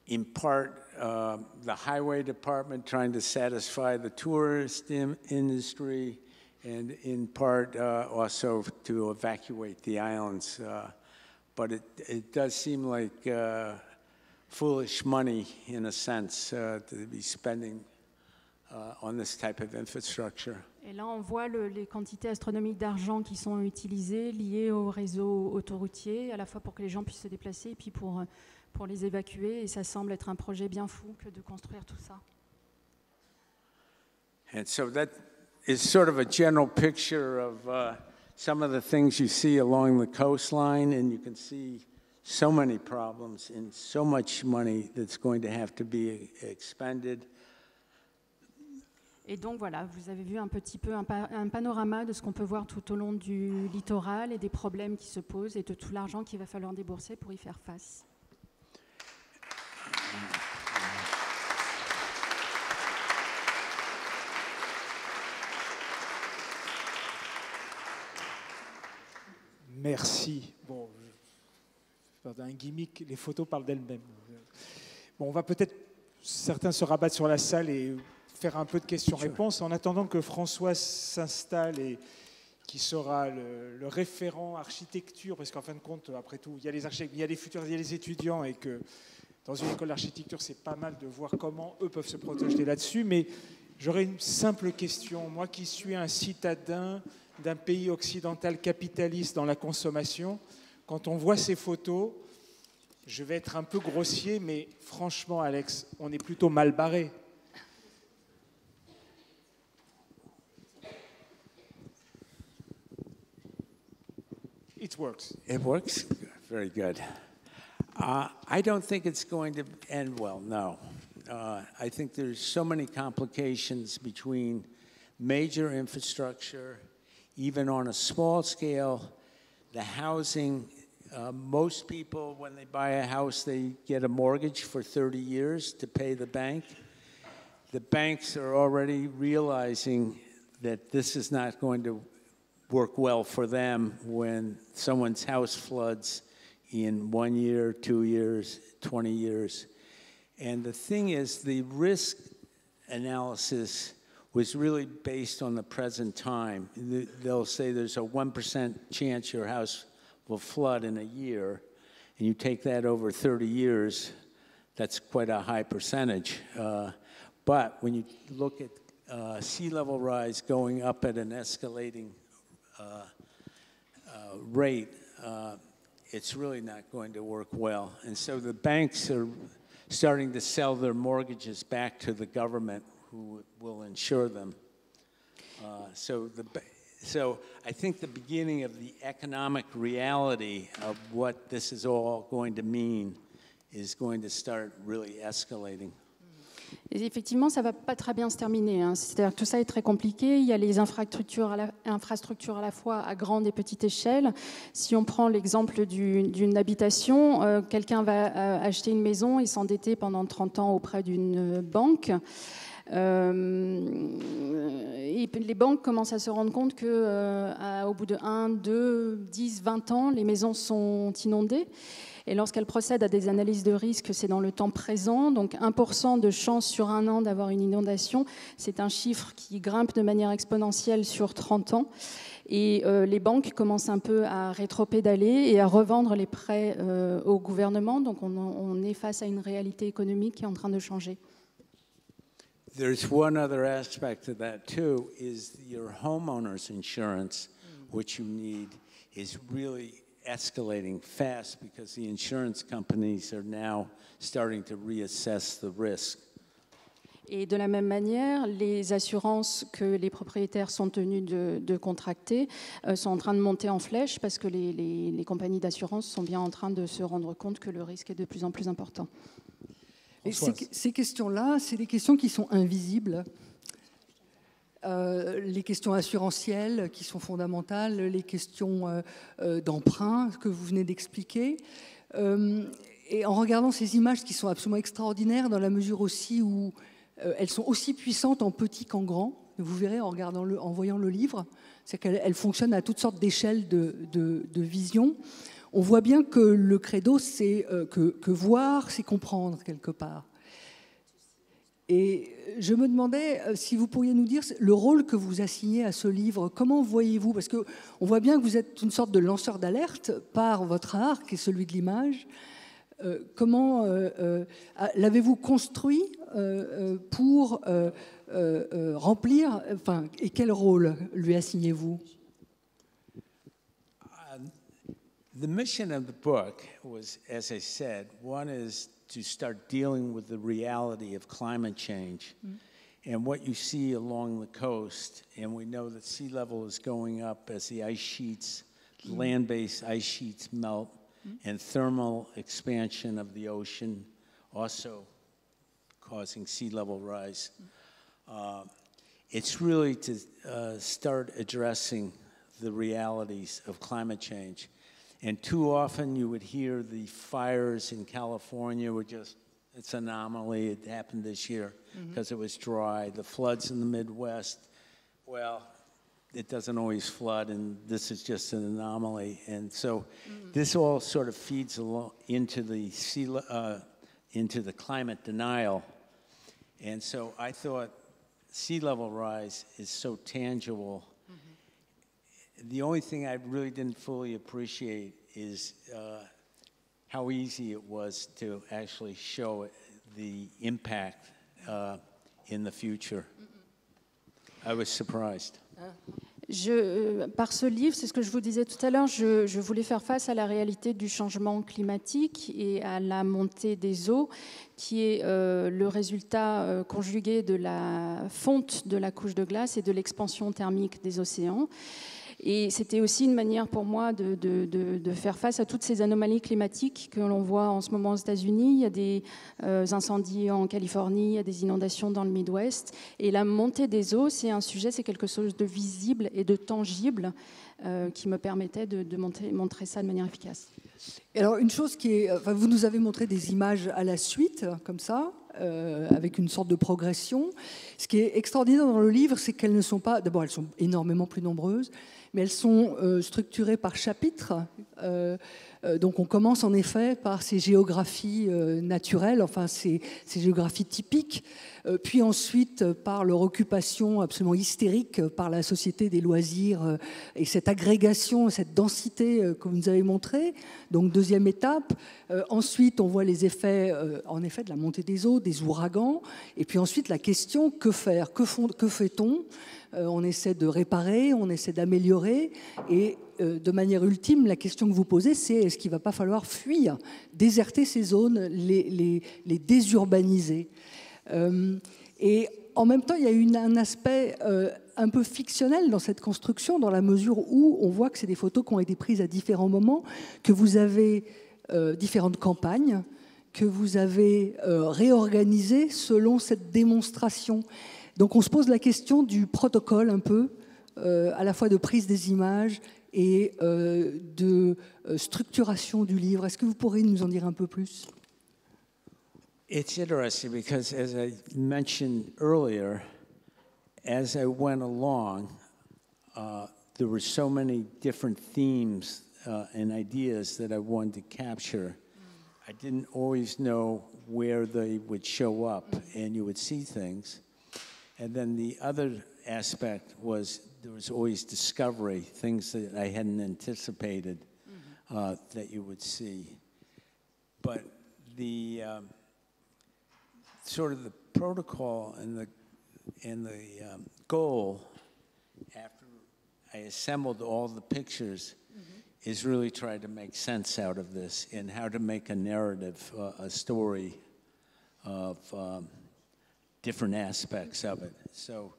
in part the highway department trying to satisfy the tourist industry, and in part also to evacuate the islands. But it does seem like foolish money, in a sense, to be spending on this type of infrastructure. Et là, on voit les quantités astronomiques d'argent qui sont utilisées, liées au réseau autoroutier, à la fois pour que les gens puissent se déplacer et puis pour les évacuer. Et ça semble être un projet bien fou que de construire tout ça. And so that is sort of a general picture of some of the things you see along the coastline, and you can see so many problems and so much money that's going to have to be expended. Et donc voilà, vous avez vu un petit peu un panorama de ce qu'on peut voir tout au long du littoral et des problèmes qui se posent et de tout l'argent qu'il va falloir débourser pour y faire face. Merci. Bon, un gimmick, les photos parlent d'elles-mêmes. Bon, on va peut-être, certains se rabattent sur la salle et faire un peu de questions-réponses en attendant que Françoise s'installe et qui sera le référent architecture, parce qu'en fin de compte, après tout, il y a les architectes, il y a les futurs, il y a les étudiants, et que dans une école d'architecture, c'est pas mal de voir comment eux peuvent se projeter là-dessus. Mais j'aurais une simple question. Moi qui suis un citadin d'un pays occidental capitaliste dans la consommation, quand on voit ces photos, je vais être un peu grossier, mais franchement, Alex, on est plutôt mal barré. It works. It works? Very good. I don't think it's going to end well, no. I think there's so many complications between major infrastructure, even on a small scale, the housing. Most people, when they buy a house, they get a mortgage for 30 years to pay the bank. The banks are already realizing that this is not going to work well for them when someone's house floods in 1 year, 2 years, 20 years. And the thing is, the risk analysis was really based on the present time. They'll say there's a 1% chance your house will flood in a year, and you take that over 30 years, that's quite a high percentage. But when you look at sea level rise going up at an escalating rate, it's really not going to work well. And so the banks are starting to sell their mortgages back to the government, who will insure them. So I think the beginning of the economic reality of what this is all going to mean is going to start really escalating. Et effectivement, ça ne va pas très bien se terminer. C'est-à-dire que tout ça est très compliqué. Il y a les infrastructures à la fois à grande et petite échelle. Si on prend l'exemple d'une habitation, quelqu'un va acheter une maison et s'endetter pendant 30 ans auprès d'une banque. Et les banques commencent à se rendre compte qu'au bout de 1, 2, 10, 20 ans, les maisons sont inondées. Et lorsqu'elles procèdent à des analyses de risque, c'est dans le temps présent. Donc 1% de chance sur 1 an d'avoir une inondation, c'est un chiffre qui grimpe de manière exponentielle sur 30 ans. Et les banques commencent un peu à rétropédaler et à revendre les prêts au gouvernement. Donc on est face à une réalité économique qui est en train de changer. There's one other aspect to that too, is your homeowner's insurance, which you need, is really escalating fast because the insurance companies are now starting to reassess the risk. Et de la même manière, les assurances que les propriétaires sont tenus de contracter sont en train de monter en flèche parce que les compagnies d'assurance sont bien en train de se rendre compte que le risque est de plus en plus important. Et ces questions-là, c'est des questions qui sont invisibles. Les questions assurantielles qui sont fondamentales, les questions d'emprunt que vous venez d'expliquer. Et en regardant ces images qui sont absolument extraordinaires dans la mesure aussi où elles sont aussi puissantes en petit qu'en grand, vous verrez en voyant le livre, c'est qu'elles fonctionnent à toutes sortes d'échelles de vision. On voit bien que le credo, c'est que voir, c'est comprendre quelque part. Et je me demandais si vous pourriez nous dire le rôle que vous assignez à ce livre. Comment voyez-vous? Parce qu'on voit bien que vous êtes une sorte de lanceur d'alerte par votre art, qui est celui de l'image. Comment l'avez-vous construit pour remplir, enfin, et quel rôle lui assignez-vous? The mission of the book was, as I said, one is to start dealing with the reality of climate change and what you see along the coast. And we know that sea level is going up as the ice sheets, land-based ice sheets melt, and thermal expansion of the ocean also causing sea level rise. It's really to start addressing the realities of climate change. And too often you would hear the fires in California were just, it's an anomaly, it happened this year because it was dry. The floods in the Midwest, well, it doesn't always flood, and this is just an anomaly. And so this all sort of feeds into the climate denial. And so I thought sea level rise is so tangible. The only thing I really didn't fully appreciate is how easy it was to actually show the impact in the future. I was surprised. Par ce livre, c'est ce que je vous disais tout à l'heure, je voulais faire face à la réalité du changement climatique et à la montée des eaux, qui est le résultat conjugué de la fonte de la couche de glace et de l'expansion thermique des océans. Et c'était aussi une manière pour moi de faire face à toutes ces anomalies climatiques que l'on voit en ce moment aux États-Unis. Il y a des incendies en Californie, il y a des inondations dans le Midwest. Et la montée des eaux, c'est un sujet, c'est quelque chose de visible et de tangible qui me permettait de montrer ça de manière efficace. Alors une chose qui est, enfin, vous nous avez montré des images à la suite, comme ça, avec une sorte de progression. Ce qui est extraordinaire dans le livre, c'est qu'elles ne sont pas, d'abord elles sont énormément plus nombreuses, mais elles sont structurées par chapitres. Donc on commence en effet par ces géographies naturelles, enfin ces géographies typiques, puis ensuite par leur occupation absolument hystérique par la société des loisirs et cette agrégation, cette densité que vous nous avez montrée. Donc deuxième étape. Ensuite on voit les effets en effet de la montée des eaux, des ouragans, et puis ensuite la question que faire, que fait-on? On essaie de réparer, on essaie d'améliorer, et de manière ultime, la question que vous posez, c'est est-ce qu'il ne va pas falloir fuir, déserter ces zones, les désurbaniser? Et en même temps, il y a un aspect un peu fictionnel dans cette construction, dans la mesure où on voit que c'est des photos qui ont été prises à différents moments, que vous avez différentes campagnes, que vous avez réorganisées selon cette démonstration. Donc on se pose la question du protocole un peu, à la fois de prise des images et de structuration du livre. Est-ce que vous pourriez nous en dire un peu plus? It's interesting because, as I mentioned earlier, as I went along, there were so many different themes and ideas that I wanted to capture. I didn't always know where they would show up, and you would see things. And then the other aspect was there was always discovery, things that I hadn't anticipated that you would see. But the sort of the protocol and the goal after I assembled all the pictures is really try to make sense out of this and how to make a narrative, a story of different aspects of it. So,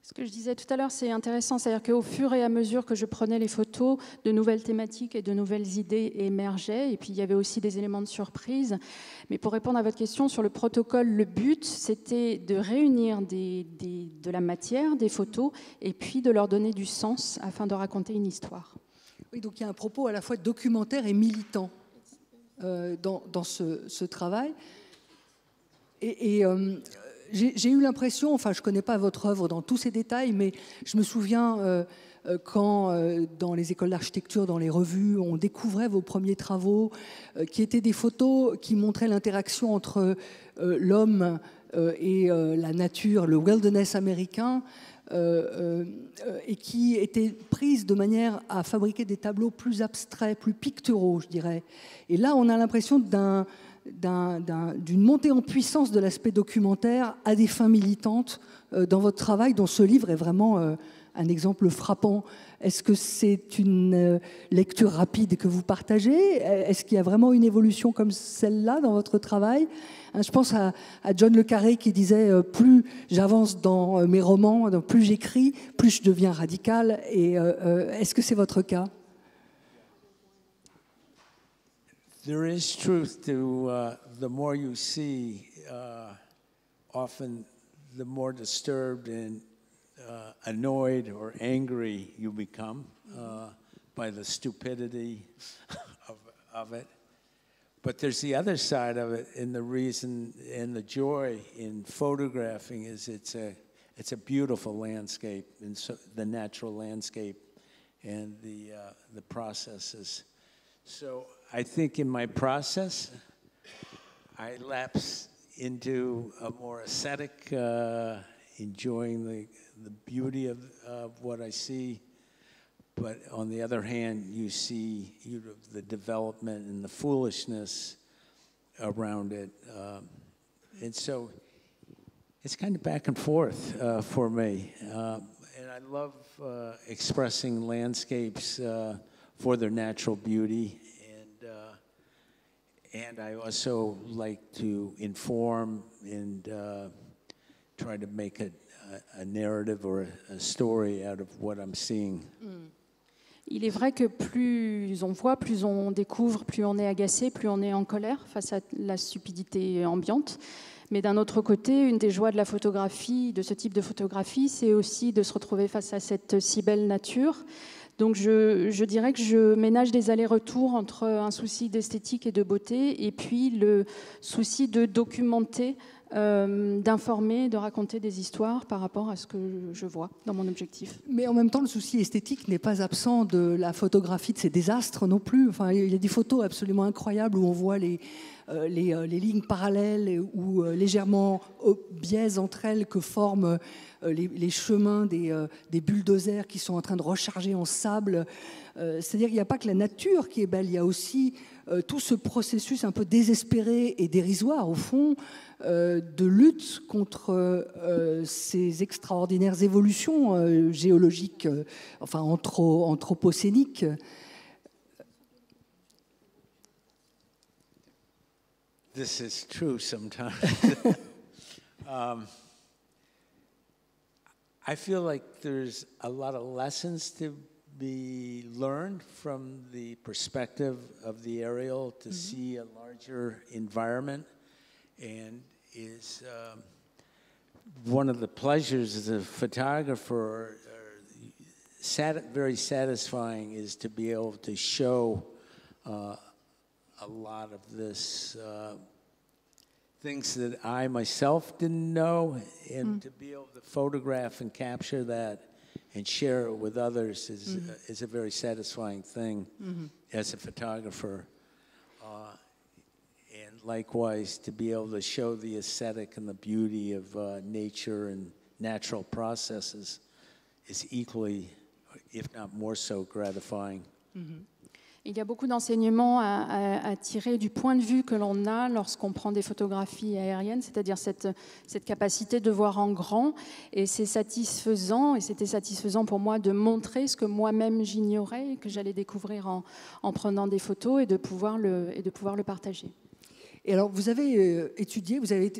ce que je disais tout à l'heure, c'est intéressant, c'est-à-dire qu'au fur et à mesure que je prenais les photos, de nouvelles thématiques et de nouvelles idées émergeaient, et puis il y avait aussi des éléments de surprise. Mais pour répondre à votre question sur le protocole, le but, c'était de réunir de la matière, des photos, et puis de leur donner du sens afin de raconter une histoire. Oui, donc il y a un propos à la fois documentaire et militant dans ce travail. Et j'ai eu l'impression, enfin je ne connais pas votre œuvre dans tous ses détails, mais je me souviens quand dans les écoles d'architecture, dans les revues, on découvrait vos premiers travaux, qui étaient des photos qui montraient l'interaction entre l'homme et la nature, le wilderness américain, et qui étaient prises de manière à fabriquer des tableaux plus abstraits, plus picturaux, je dirais. Et là, on a l'impression d'une montée en puissance de l'aspect documentaire à des fins militantes dans votre travail, dont ce livre est vraiment un exemple frappant. Est-ce que c'est une lecture rapide que vous partagez? Est-ce qu'il y a vraiment une évolution comme celle-là dans votre travail? Je pense à John le Carré qui disait « Plus j'avance dans mes romans, plus j'écris, plus je deviens radical ». Et est-ce que c'est votre cas? There is truth to the more you see, often the more disturbed and annoyed or angry you become by the stupidity of it. But there's the other side of it, and the reason and the joy in photographing is it's a beautiful landscape, and so the natural landscape and the processes. So I think in my process, I lapse into a more aesthetic, enjoying the beauty of what I see. But on the other hand, you see the development and the foolishness around it. And so it's kind of back and forth for me. And I love expressing landscapes for their natural beauty. And I also like to inform and try to make a narrative or a story out of what I'm seeing. Il est vrai que plus on voit, plus on découvre, plus on est agacé, plus on est en colère face à la stupidité ambiante. Mais d'un autre côté, une des joies de la photographie, de ce type de photographie, c'est aussi de se retrouver face à cette si belle nature. Donc je dirais que je ménage des allers-retours entre un souci d'esthétique et de beauté et puis le souci de documenter, d'informer, de raconter des histoires par rapport à ce que je vois dans mon objectif. Mais en même temps, le souci esthétique n'est pas absent de la photographie de ces désastres non plus. Enfin, il y a des photos absolument incroyables où on voit les lignes parallèles ou légèrement biaises entre elles que forment les chemins des bulldozers qui sont en train de recharger en sable. C'est-à-dire qu'il n'y a pas que la nature qui est belle, il y a aussi tout ce processus un peu désespéré et dérisoire, au fond, de lutte contre ces extraordinaires évolutions géologiques, enfin anthropocéniques. This is true sometimes. I feel like there's a lot of lessons to be learned from the perspective of the aerial to see a larger environment, and is one of the pleasures as a photographer, very satisfying, is to be able to show a lot of this things that I myself didn't know, and to be able to photograph and capture that and share it with others is a very satisfying thing as a photographer. And likewise, to be able to show the aesthetic and the beauty of nature and natural processes is equally, if not more so, gratifying. Il y a beaucoup d'enseignements à tirer du point de vue que l'on a lorsqu'on prend des photographies aériennes, c'est-à-dire cette capacité de voir en grand. Et c'est satisfaisant, et c'était satisfaisant pour moi de montrer ce que moi-même j'ignorais, que j'allais découvrir en prenant des photos et de pouvoir le partager. Et alors, vous avez étudié, vous avez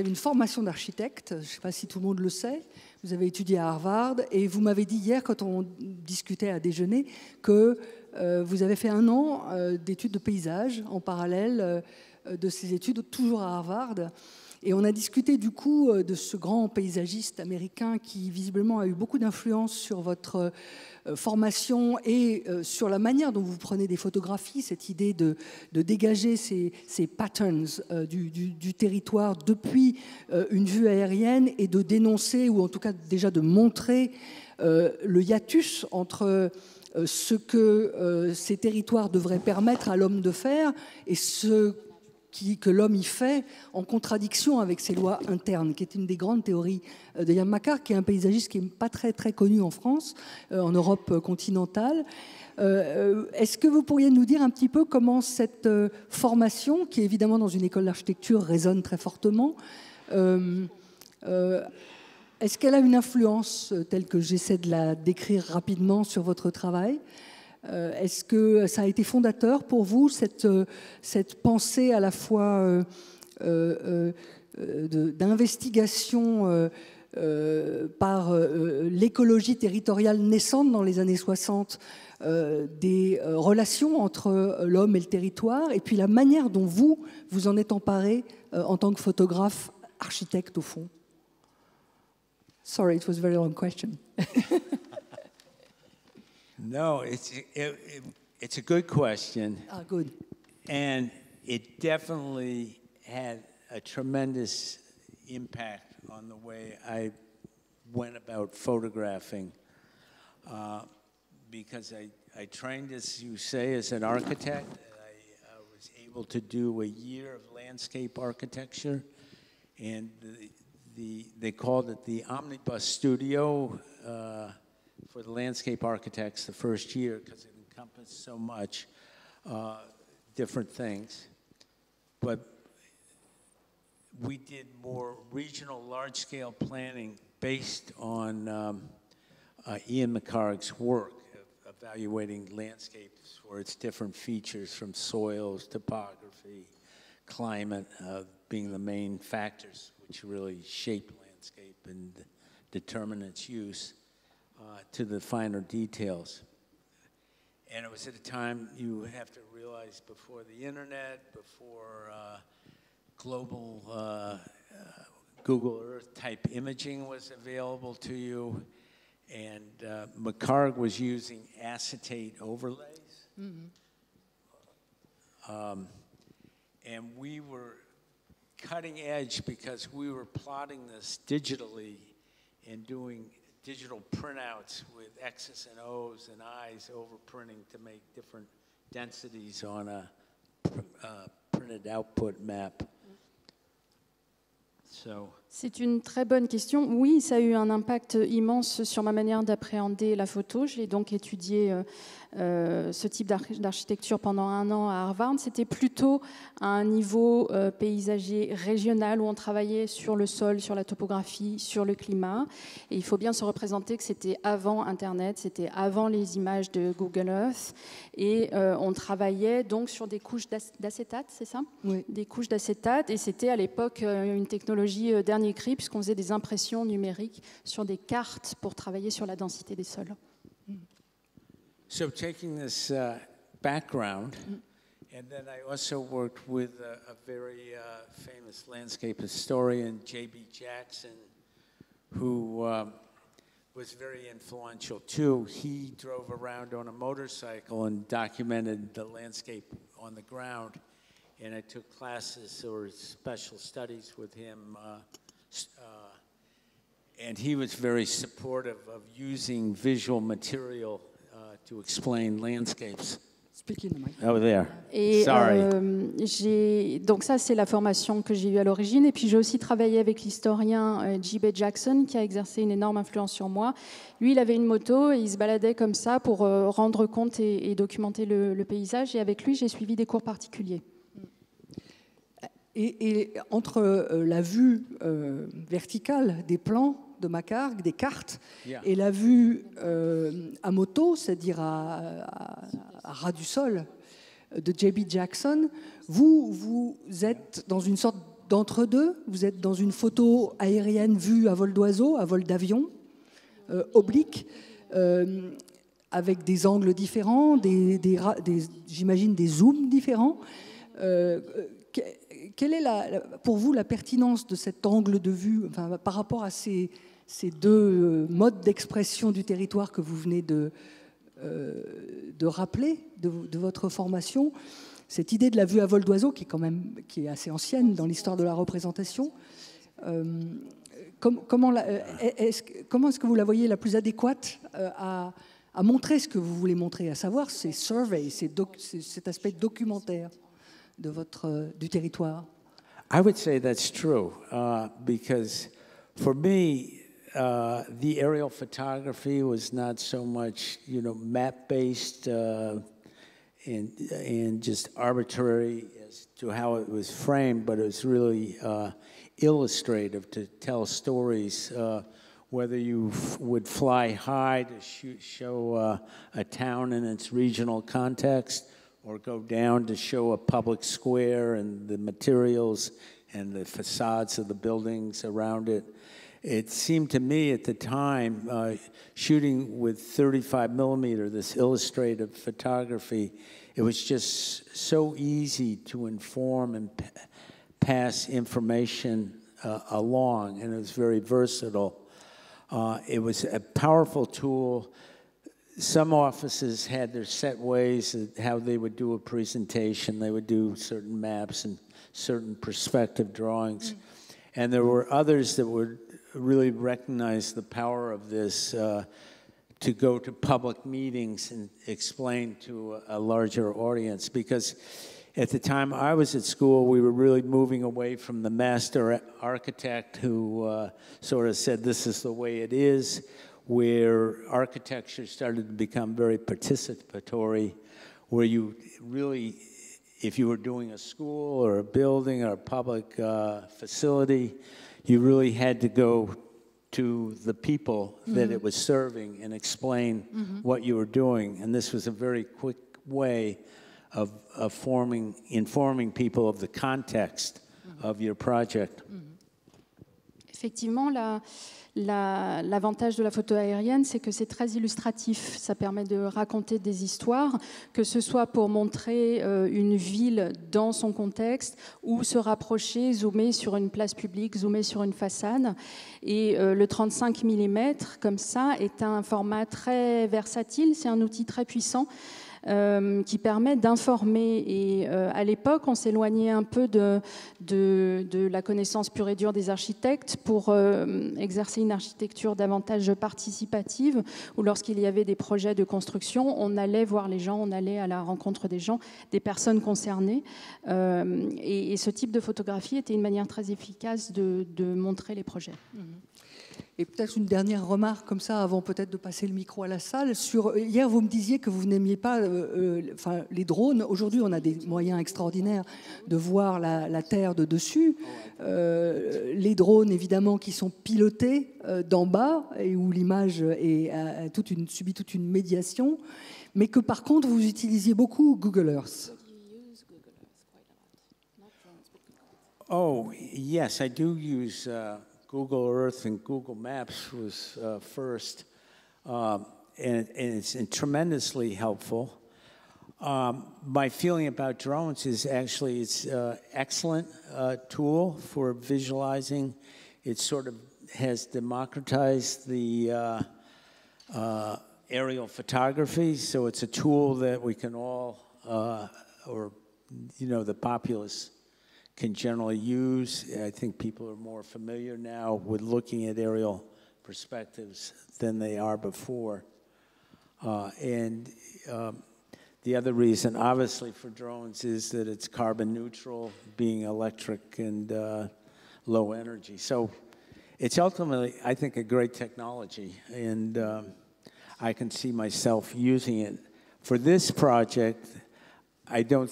une formation d'architecte, je ne sais pas si tout le monde le sait, vous avez étudié à Harvard, et vous m'avez dit hier, quand on discutait à déjeuner, que vous avez fait 1 an d'études de paysage en parallèle de ces études, toujours à Harvard. Et on a discuté du coup de ce grand paysagiste américain qui visiblement a eu beaucoup d'influence sur votre formation et sur la manière dont vous prenez des photographies, cette idée de dégager ces patterns du territoire depuis une vue aérienne et de dénoncer, ou en tout cas déjà de montrer le hiatus entre ce que ces territoires devraient permettre à l'homme de faire et ce que l'homme y fait en contradiction avec ses lois internes, qui est une des grandes théories de Yann Macquart, qui est un paysagiste qui n'est pas très, très connu en France, en Europe continentale. Est-ce que vous pourriez nous dire un petit peu comment cette formation, qui évidemment dans une école d'architecture résonne très fortement, est-ce qu'elle a une influence telle que j'essaie de la décrire rapidement sur votre travail ? Est-ce que ça a été fondateur pour vous, cette pensée à la fois d'investigation par l'écologie territoriale naissante dans les années 60, des relations entre l'homme et le territoire, et puis la manière dont vous en êtes emparé en tant que photographe, architecte au fond? Sorry, it was a very long question. No, it's a good question. Ah, good. And it definitely had a tremendous impact on the way I went about photographing. Because I trained, as you say, as an architect. I was able to do a year of landscape architecture. And they called it the Omnibus Studio for the landscape architects the first year because it encompassed so much different things. But we did more regional large-scale planning based on Ian McHarg's work, evaluating landscapes for its different features from soils, topography, climate being the main factors which really shape landscape and determine its use to the finer details. And it was at a time you have to realize before the internet, before global Google Earth type imaging was available to you, and McHarg was using acetate overlays. Mm-hmm. And we were cutting edge because we were plotting this digitally and doing digital printouts with X's and O's and I's overprinting to make different densities on a printed output map. C'est une très bonne question. Oui, ça a eu un impact immense sur ma manière d'appréhender la photo. J'ai donc étudié ce type d'architecture pendant 1 an à Harvard. C'était plutôt à un niveau paysager régional où on travaillait sur le sol, sur la topographie, sur le climat. Et il faut bien se représenter que c'était avant Internet, c'était avant les images de Google Earth. Et on travaillait donc sur des couches d'acétate, c'est ça ? Oui. Des couches d'acétate. Et c'était à l'époque une technologie dernier cri, puisqu'on faisait des impressions numériques sur des cartes pour travailler sur la densité des sols. So taking this background, and then I also worked with a very famous landscape historian, J.B. Jackson, who was very influential too. He drove around on a motorcycle and documented the landscape on the ground, and I took classes or special studies with him. And he was very supportive of using visual material to explain landscapes. Oh, there. Et Sorry. Donc ça, c'est la formation que j'ai eue à l'origine. Et puis j'ai aussi travaillé avec l'historien J.B. Jackson, qui a exercé une énorme influence sur moi. Lui, il avait une moto et il se baladait comme ça pour rendre compte et documenter le paysage. Et avec lui, j'ai suivi des cours particuliers. Et entre la vue verticale des plans de McHarg, des cartes, et la vue à moto, c'est-à-dire à ras du sol, de J.B. Jackson, vous êtes dans une sorte d'entre-deux. Vous êtes dans une photo aérienne vue à vol d'oiseau, à vol d'avion, oblique, avec des angles différents, j'imagine des zooms différents. Quelle est pour vous la pertinence de cet angle de vue, enfin, par rapport à ces deux modes d'expression du territoire que vous venez de rappeler de votre formation, cette idée de la vue à vol d'oiseau qui est assez ancienne dans l'histoire de la représentation, comment est-ce que vous la voyez la plus adéquate à montrer ce que vous voulez montrer, à savoir ces surveys, cet aspect documentaire du territoire? I would say that's true because for me, the aerial photography was not so much, map-based and just arbitrary as to how it was framed, but it was really illustrative to tell stories. Whether you would fly high to show a town in its regional context, or go down to show a public square and the materials and the facades of the buildings around it. It seemed to me at the time, shooting with 35 millimeter, this illustrative photography, it was just so easy to inform and pass information along, and it was very versatile. It was a powerful tool. Some offices had their set ways of how they would do a presentation. They would do certain maps and certain perspective drawings. And there were others that would really recognize the power of this to go to public meetings and explain to a larger audience. Because at the time I was at school, we were really moving away from the master architect who sort of said, this is the way it is, where architecture started to become very participatory, where you really, if you were doing a school or a building or a public facility, you really had to go to the people that it was serving and explain what you were doing. And this was a very quick way of informing people of the context of your project. Effectivement, l'avantage de la photo aérienne, c'est que c'est très illustratif. Ça permet de raconter des histoires, que ce soit pour montrer une ville dans son contexte ou se rapprocher, zoomer sur une place publique, zoomer sur une façade. Et le 35 mm, comme ça, est un format très versatile. C'est un outil très puissant. Qui permet d'informer. Et à l'époque, on s'éloignait un peu de la connaissance pure et dure des architectes pour exercer une architecture davantage participative, où lorsqu'il y avait des projets de construction, on allait voir les gens, on allait à la rencontre des gens, des personnes concernées. Et ce type de photographie était une manière très efficace de montrer les projets. Et peut-être une dernière remarque comme ça, avant peut-être de passer le micro à la salle. Hier, vous me disiez que vous n'aimiez pas les drones. Aujourd'hui, on a des moyens extraordinaires de voir la Terre de dessus. Les drones, évidemment, qui sont pilotés d'en bas et où l'image subit toute une médiation. Mais que par contre, vous utilisiez beaucoup Google Earth. Oh, yes, I do use... Google Earth and Google Maps was first, and it's tremendously helpful. My feeling about drones is actually it's an excellent tool for visualizing. It sort of has democratized the aerial photography, so it's a tool that we can all, the populace can generally use. I think people are more familiar now with looking at aerial perspectives than they are before. And the other reason, obviously, for drones is that it's carbon neutral, being electric and low energy. So it's ultimately, I think, a great technology, and I can see myself using it. For this project, I don't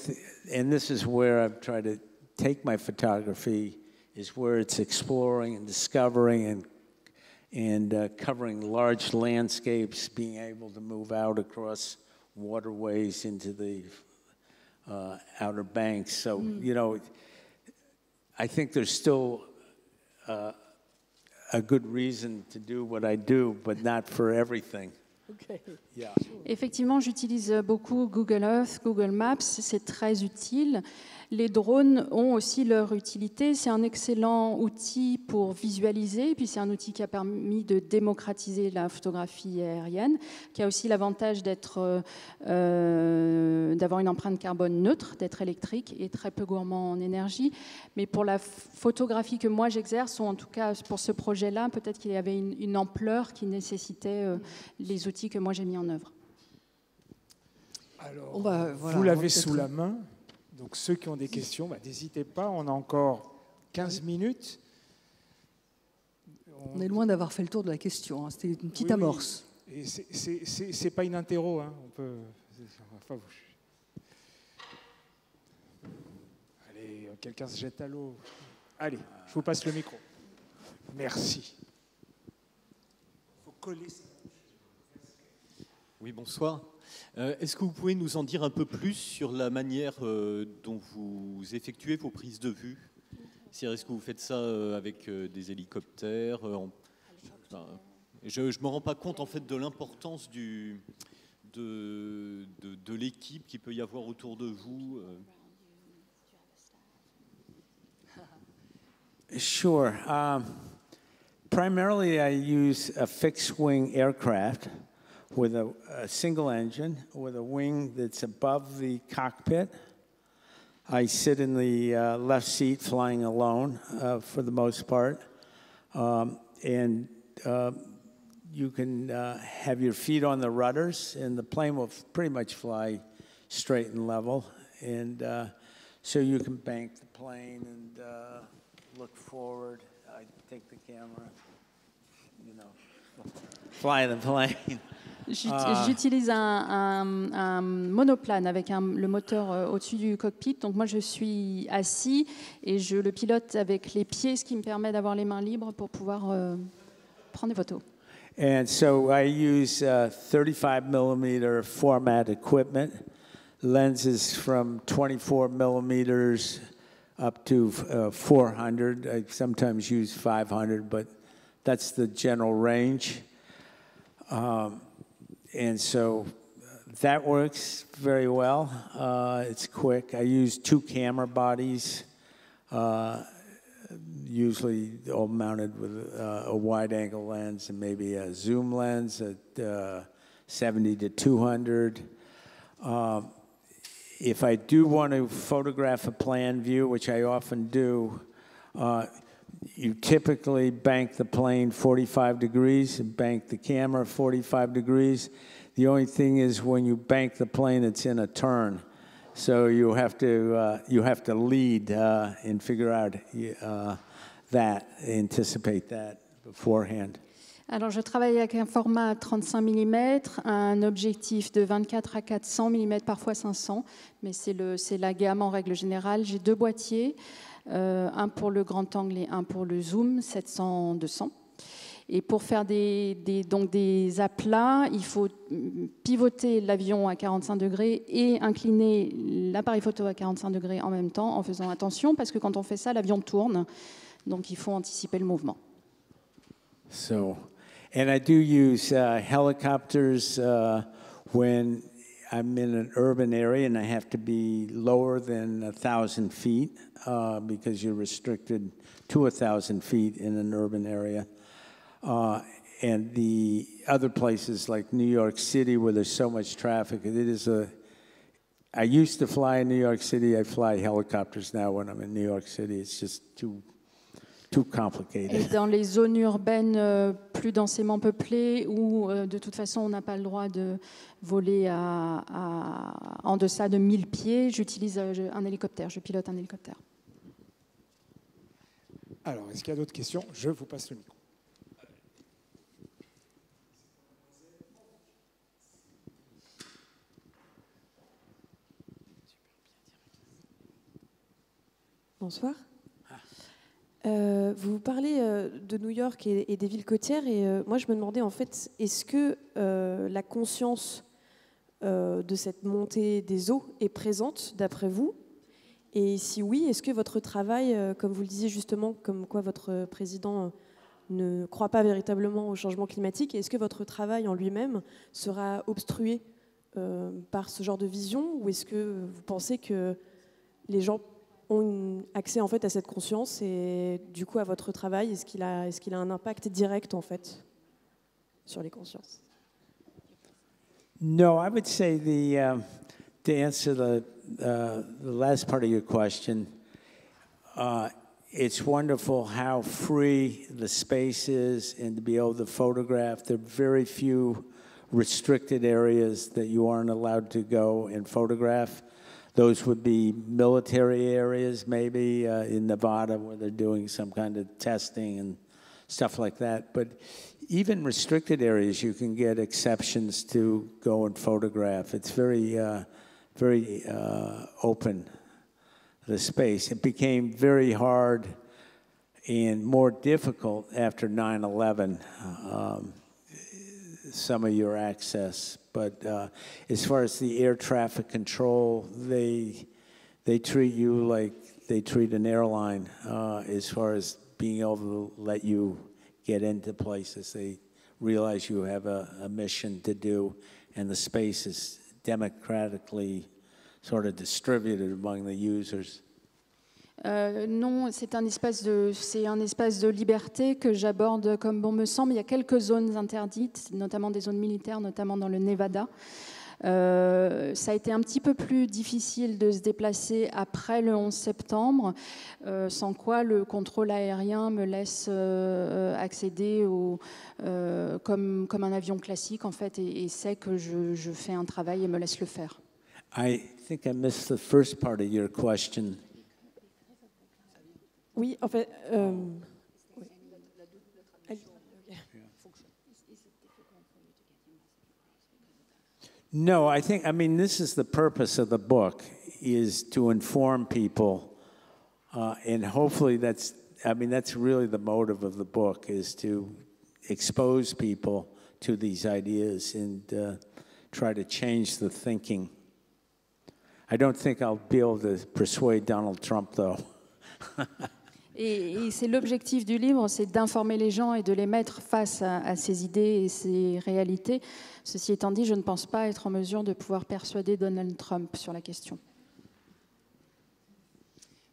and this is where I've tried to take my photography, is where it's exploring and discovering and covering large landscapes, being able to move out across waterways into the Outer Banks. So, I think there's still a good reason to do what I do, but not for everything. Okay. Yeah. Effectivement, j'utilise beaucoup Google Earth, Google Maps, c'est très utile. Les drones ont aussi leur utilité. C'est un excellent outil pour visualiser, puis c'est un outil qui a permis de démocratiser la photographie aérienne, qui a aussi l'avantage d'avoir une empreinte carbone neutre, d'être électrique et très peu gourmand en énergie. Mais pour la photographie que moi j'exerce, ou en tout cas pour ce projet-là, peut-être qu'il y avait une ampleur qui nécessitait les outils que moi j'ai mis en œuvre. Alors, vous l'avez sous la main. Donc ceux qui ont des questions, n'hésitez pas, on a encore 15 minutes. On est loin d'avoir fait le tour de la question, hein. C'était une petite amorce. Et c'est pas une interro, hein. On peut... Enfin, allez, quelqu'un se jette à l'eau. Allez, je vous passe le micro. Merci. Faut coller ça. Oui, bonsoir. Est-ce que vous pouvez nous en dire un peu plus sur la manière dont vous effectuez vos prises de vue? Est-ce que vous faites ça avec des hélicoptères je ne me rends pas compte en fait de l'importance de l'équipe qu'il peut y avoir autour de vous. Sure. Primarily, I use a fixed-wing aircraft with a single engine, with a wing that's above the cockpit. I sit in the left seat flying alone for the most part. And you can have your feet on the rudders, and the plane will pretty much fly straight and level. And so you can bank the plane and look forward. I take the camera, fly the plane. J'utilise un monoplane avec le moteur au-dessus du cockpit. Donc moi, je suis assis et je le pilote avec les pieds, ce qui me permet d'avoir les mains libres pour pouvoir prendre des photos. And so I use 35 millimeter format equipment, lenses from 24 millimeters up to 400. I sometimes use 500, but that's the general range. And so that works very well. It's quick. I use 2 camera bodies, usually all mounted with a wide-angle lens and maybe a zoom lens at 70 to 200. If I do want to photograph a plan view, which I often do, you typically bank the plane 45 degrees and bank the camera 45 degrees. The only thing is when you bank the plane, it's in a turn. So you have to lead and figure out that, anticipate that beforehand. Alors, je travaille avec un format 35 mm, un objectif de 24 à 400 mm, parfois 500, mais c'est la gamme en règle générale. J'ai 2 boîtiers, un pour le grand angle et un pour le zoom, 700-200. Et pour faire donc des aplats, il faut pivoter l'avion à 45 degrés et incliner l'appareil photo à 45 degrés en même temps, en faisant attention, parce que quand on fait ça, l'avion tourne, donc il faut anticiper le mouvement. So, and I do use helicopters when I'm in an urban area and I have to be lower than 1,000 feet because you're restricted to 1,000 feet in an urban area. And the other places like New York City where there's so much traffic, I used to fly in New York City. I fly helicopters now when I'm in New York City. It's just too complicated. Et dans les zones urbaines plus densément peuplées où de toute façon on n'a pas le droit de voler en deçà de 1000 pieds, j'utilise un hélicoptère, je pilote un hélicoptère. Alors, est-ce qu'il y a d'autres questions? Je vous passe le micro. Bonsoir. Vous parlez de New York et des villes côtières et moi je me demandais en fait, est-ce que la conscience de cette montée des eaux est présente d'après vous? Et si oui, est-ce que votre travail, comme vous le disiez justement, comme quoi votre président ne croit pas véritablement au changement climatique, est-ce que votre travail en lui-même sera obstrué par ce genre de vision, ou est-ce que vous pensez que les gens ont accès en fait à cette conscience et du coup à votre travail, est-ce qu'il a un impact direct en fait sur les consciences? No, I would say to answer the last part of your question, it's wonderful how free the space is and to be able to photograph. There are very few restricted areas that you aren't allowed to go and photograph. Those would be military areas, maybe in Nevada, where they're doing some kind of testing and stuff like that. But even restricted areas, you can get exceptions to go and photograph. It's very open, the space. It became very hard and more difficult after 9/11, some of your access. But as far as the air traffic control, they treat you like they treat an airline as far as being able to let you get into places. They realize you have a mission to do, and the space is democratically sort of distributed among the users. Non, c'est un espace de liberté que j'aborde comme bon me semble. Il y a quelques zones interdites, notamment des zones militaires, notamment dans le Nevada. Ça a été un petit peu plus difficile de se déplacer après le 11 septembre, sans quoi le contrôle aérien me laisse accéder comme un avion classique en fait, et sait que je fais un travail et me laisse le faire. I think I missed the first part of your question. Oui, en fait. No, I mean, this is the purpose of the book, is to inform people, and hopefully that's really the motive of the book, is to expose people to these ideas and try to change the thinking. I don't think I'll be able to persuade Donald Trump, though. Et c'est l'objectif du livre, c'est d'informer les gens et de les mettre face à ces idées et ces réalités. Ceci étant dit, je ne pense pas être en mesure de pouvoir persuader Donald Trump sur la question.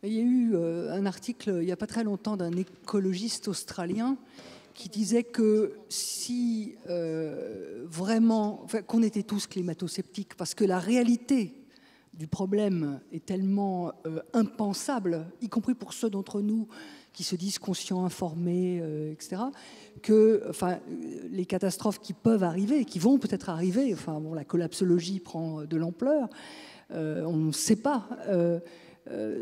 Il y a eu un article il n'y a pas très longtemps d'un écologiste australien qui disait que si vraiment, qu'on était tous climato-sceptiques, parce que la réalité du problème est tellement impensable, y compris pour ceux d'entre nous qui se disent conscients, informés, etc., que les catastrophes qui peuvent arriver, qui vont peut-être arriver, la collapsologie prend de l'ampleur, on ne sait pas,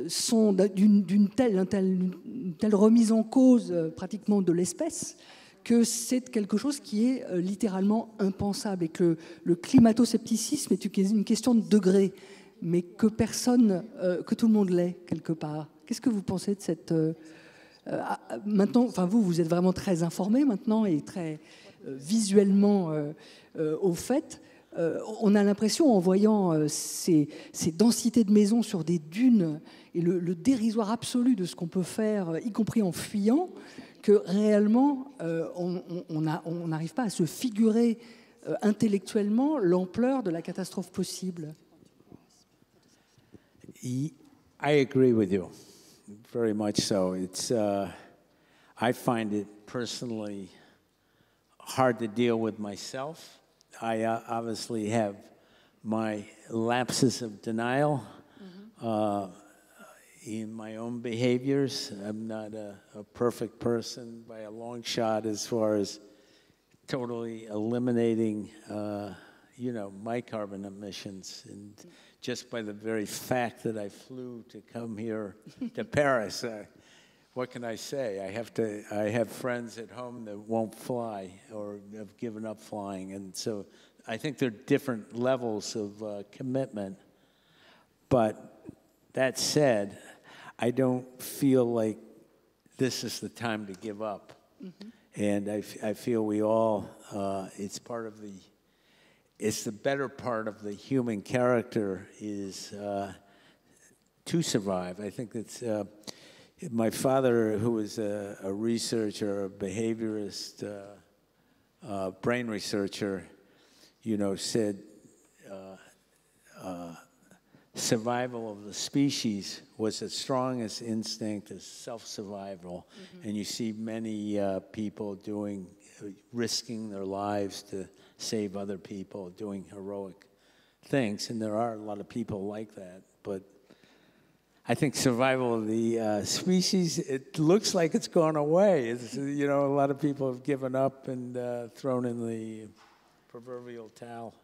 sont d'une telle remise en cause pratiquement de l'espèce que c'est quelque chose qui est littéralement impensable, et que le climato-scepticisme est une question de degré, mais que tout le monde l'est quelque part. Qu'est-ce que vous pensez de cette... maintenant, vous êtes vraiment très informé maintenant et très visuellement au fait. On a l'impression, en voyant ces densités de maisons sur des dunes et le dérisoire absolu de ce qu'on peut faire, y compris en fuyant, que réellement, on n'arrive pas à se figurer intellectuellement l'ampleur de la catastrophe possible. I agree with you, very much so. It's I find it personally hard to deal with myself. I obviously have my lapses of denial in my own behaviors. I'm not a perfect person by a long shot as far as totally eliminating, my carbon emissions. And just by the very fact that I flew to come here to Paris, what can I say? I have friends at home that won't fly or have given up flying. And so I think there are different levels of commitment. But that said, I don't feel like this is the time to give up. Mm-hmm. And I feel we all, it's the better part of the human character is to survive. I think that's, my father, who was a researcher, a behaviorist, brain researcher, said survival of the species was as strong as instinct as self-survival. Mm-hmm. And you see many people risking their lives to save other people, doing heroic things. And there are a lot of people like that. But I think survival of the species, it looks like it's gone away. It's, a lot of people have given up and thrown in the proverbial towel.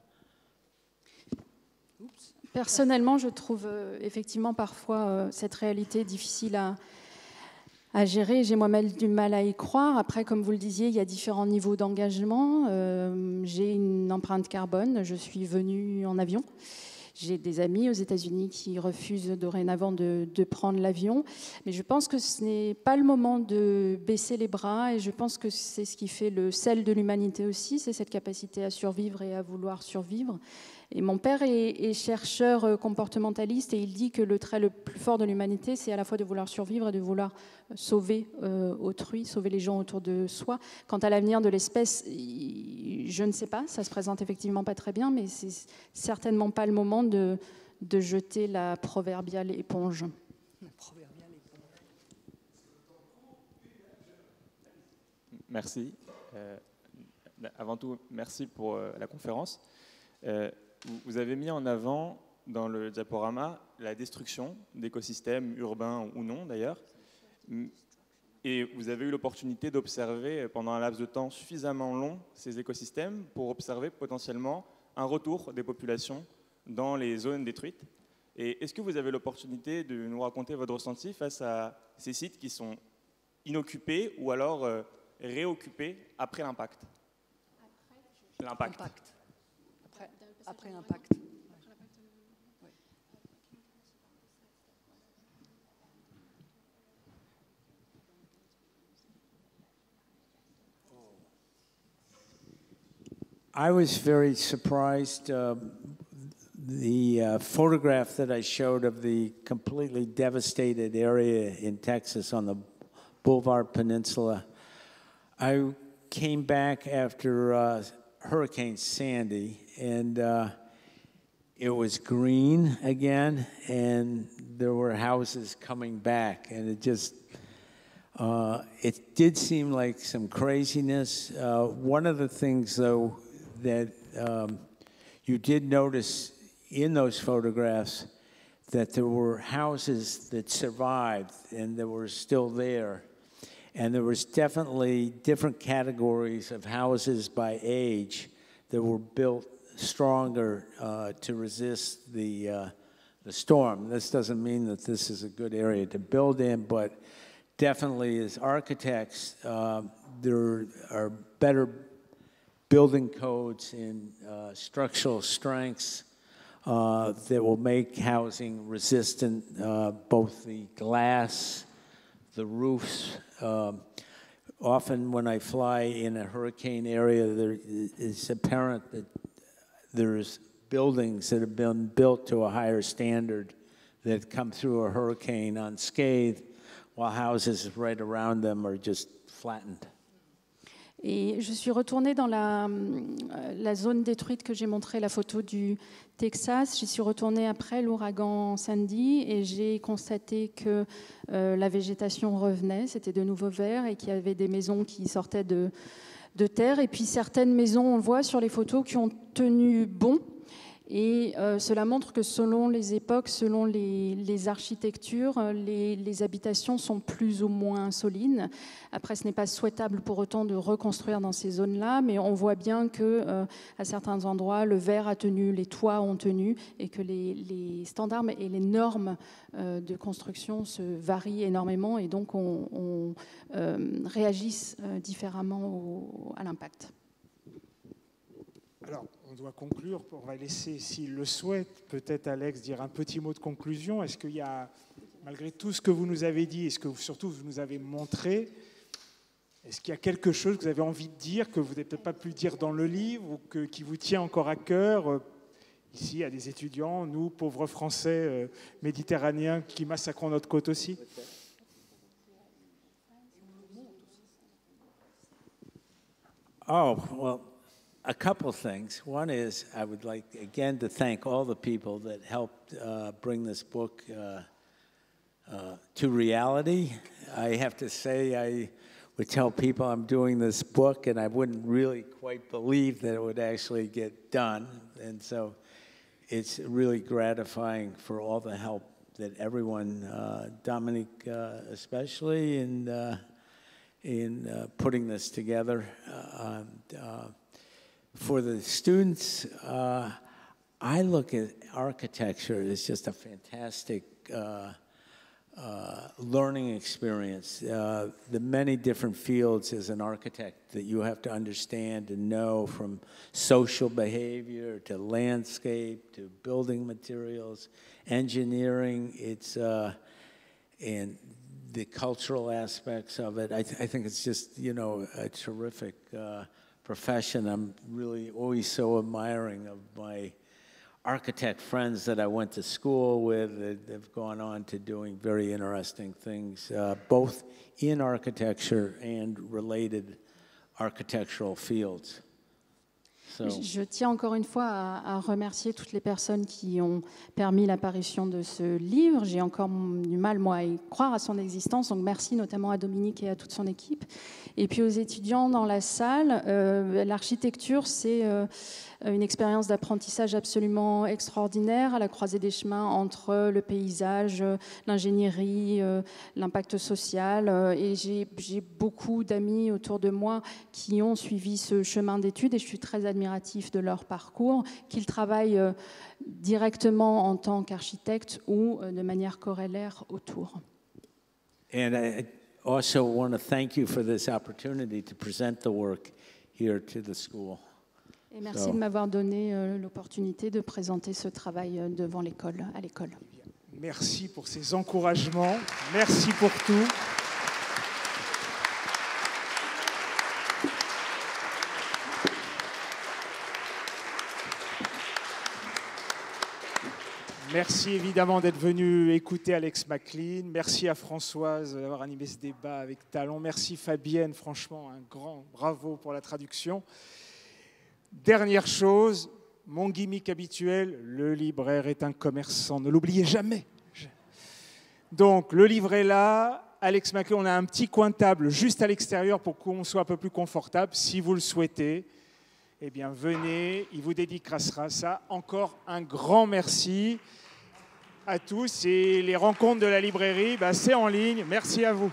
Oups. Personnellement, je trouve effectivement parfois cette réalité difficile à gérer. J'ai moi-même du mal à y croire. Après, comme vous le disiez, il y a différents niveaux d'engagement. J'ai une empreinte carbone. Je suis venue en avion. J'ai des amis aux États-Unis qui refusent dorénavant de prendre l'avion. Mais je pense que ce n'est pas le moment de baisser les bras. Et je pense que c'est ce qui fait le sel de l'humanité aussi. C'est cette capacité à survivre et à vouloir survivre. Et mon père est chercheur comportementaliste et il dit que le trait le plus fort de l'humanité, c'est à la fois de vouloir survivre et de vouloir sauver autrui, sauver les gens autour de soi. Quant à l'avenir de l'espèce, je ne sais pas, ça se présente effectivement pas très bien, mais c'est certainement pas le moment de jeter la proverbiale éponge. Merci. Avant tout, merci pour la conférence. Vous avez mis en avant dans le diaporama la destruction d'écosystèmes urbains ou non d'ailleurs, et vous avez eu l'opportunité d'observer pendant un laps de temps suffisamment long ces écosystèmes pour observer potentiellement un retour des populations dans les zones détruites. Et est-ce que vous avez l'opportunité de nous raconter votre ressenti face à ces sites qui sont inoccupés ou alors réoccupés après l'impact? L'impact. Après l'impact. I was very surprised. The photograph that I showed of the completely devastated area in Texas on the Boulevard Peninsula, I came back after Hurricane Sandy, and it was green again, and there were houses coming back, and it just, it did seem like some craziness. One of the things, though, that you did notice in those photographs that there were houses that survived and that were still there. And there was definitely different categories of houses by age that were built stronger to resist the storm. This doesn't mean that this is a good area to build in, but definitely as architects, there are better building codes and structural strengths that will make housing resistant, both the glass, the roofs. Often when I fly in a hurricane area, it's apparent that there's buildings that have been built to a higher standard that come through a hurricane unscathed, while houses right around them are just flattened. Et je suis retournée dans la zone détruite que j'ai montré, la photo du Texas. J'y suis retournée après l'ouragan Sandy et j'ai constaté que la végétation revenait, c'était de nouveau vert et qu'il y avait des maisons qui sortaient de terre. Et puis certaines maisons, on le voit sur les photos, qui ont tenu bon. Et cela montre que selon les époques, selon les architectures, les habitations sont plus ou moins solides. Après, ce n'est pas souhaitable pour autant de reconstruire dans ces zones-là, mais on voit bien qu'à certains endroits, le verre a tenu, les toits ont tenu, et que les standards et les normes de construction se varient énormément, et donc on réagisse différemment à l'impact. Alors, on doit conclure. On va laisser, s'il le souhaite, peut-être Alex dire un petit mot de conclusion. Est-ce qu'il y a, malgré tout ce que vous nous avez dit et ce que surtout vous nous avez montré, est-ce qu'il y a quelque chose que vous avez envie de dire, que vous n'avez peut-être pas pu dire dans le livre ou qui vous tient encore à cœur? Ici, à des étudiants, nous, pauvres Français méditerranéens qui massacrons notre côte aussi. Oh, well, a couple of things. One is I would like, again, to thank all the people that helped bring this book to reality. I have to say, I would tell people I'm doing this book, and I wouldn't really quite believe that it would actually get done. And so it's really gratifying for all the help that everyone, Dominique especially, in putting this together. For the students, I look at architecture as just a fantastic learning experience. The many different fields as an architect that you have to understand and know, from social behavior to landscape to building materials, engineering, and the cultural aspects of it. I think it's just, you know, a terrific profession. I'm really always so admiring of my architect friends that I went to school with. They've gone on to doing very interesting things, both in architecture and related architectural fields. So. Je tiens encore une fois à remercier toutes les personnes qui ont permis l'apparition de ce livre. J'ai encore du mal, moi, à y croire à son existence. Donc merci notamment à Dominique et à toute son équipe. Et puis aux étudiants dans la salle, l'architecture, c'est une expérience d'apprentissage absolument extraordinaire à la croisée des chemins entre le paysage, l'ingénierie, l'impact social. Et j'ai beaucoup d'amis autour de moi qui ont suivi ce chemin d'études et je suis très admiratif de leur parcours, qu'ils travaillent directement en tant qu'architecte ou de manière corrélaire autour. And I also want to thank you for this opportunity to present the work here to the school. Et merci de m'avoir donné l'opportunité de présenter ce travail devant l'école, à l'école. Merci pour ces encouragements. Merci pour tout. Merci évidemment d'être venu écouter Alex MacLean. Merci à Françoise d'avoir animé ce débat avec talent. Merci Fabienne, franchement, un grand bravo pour la traduction. Dernière chose, mon gimmick habituel, le libraire est un commerçant, ne l'oubliez jamais. Donc le livre est là, Alex MacLean, on a un petit coin de table juste à l'extérieur pour qu'on soit un peu plus confortable, si vous le souhaitez. Eh bien venez, il vous dédicacera ça. Encore un grand merci à tous et les rencontres de la librairie, c'est en ligne. Merci à vous.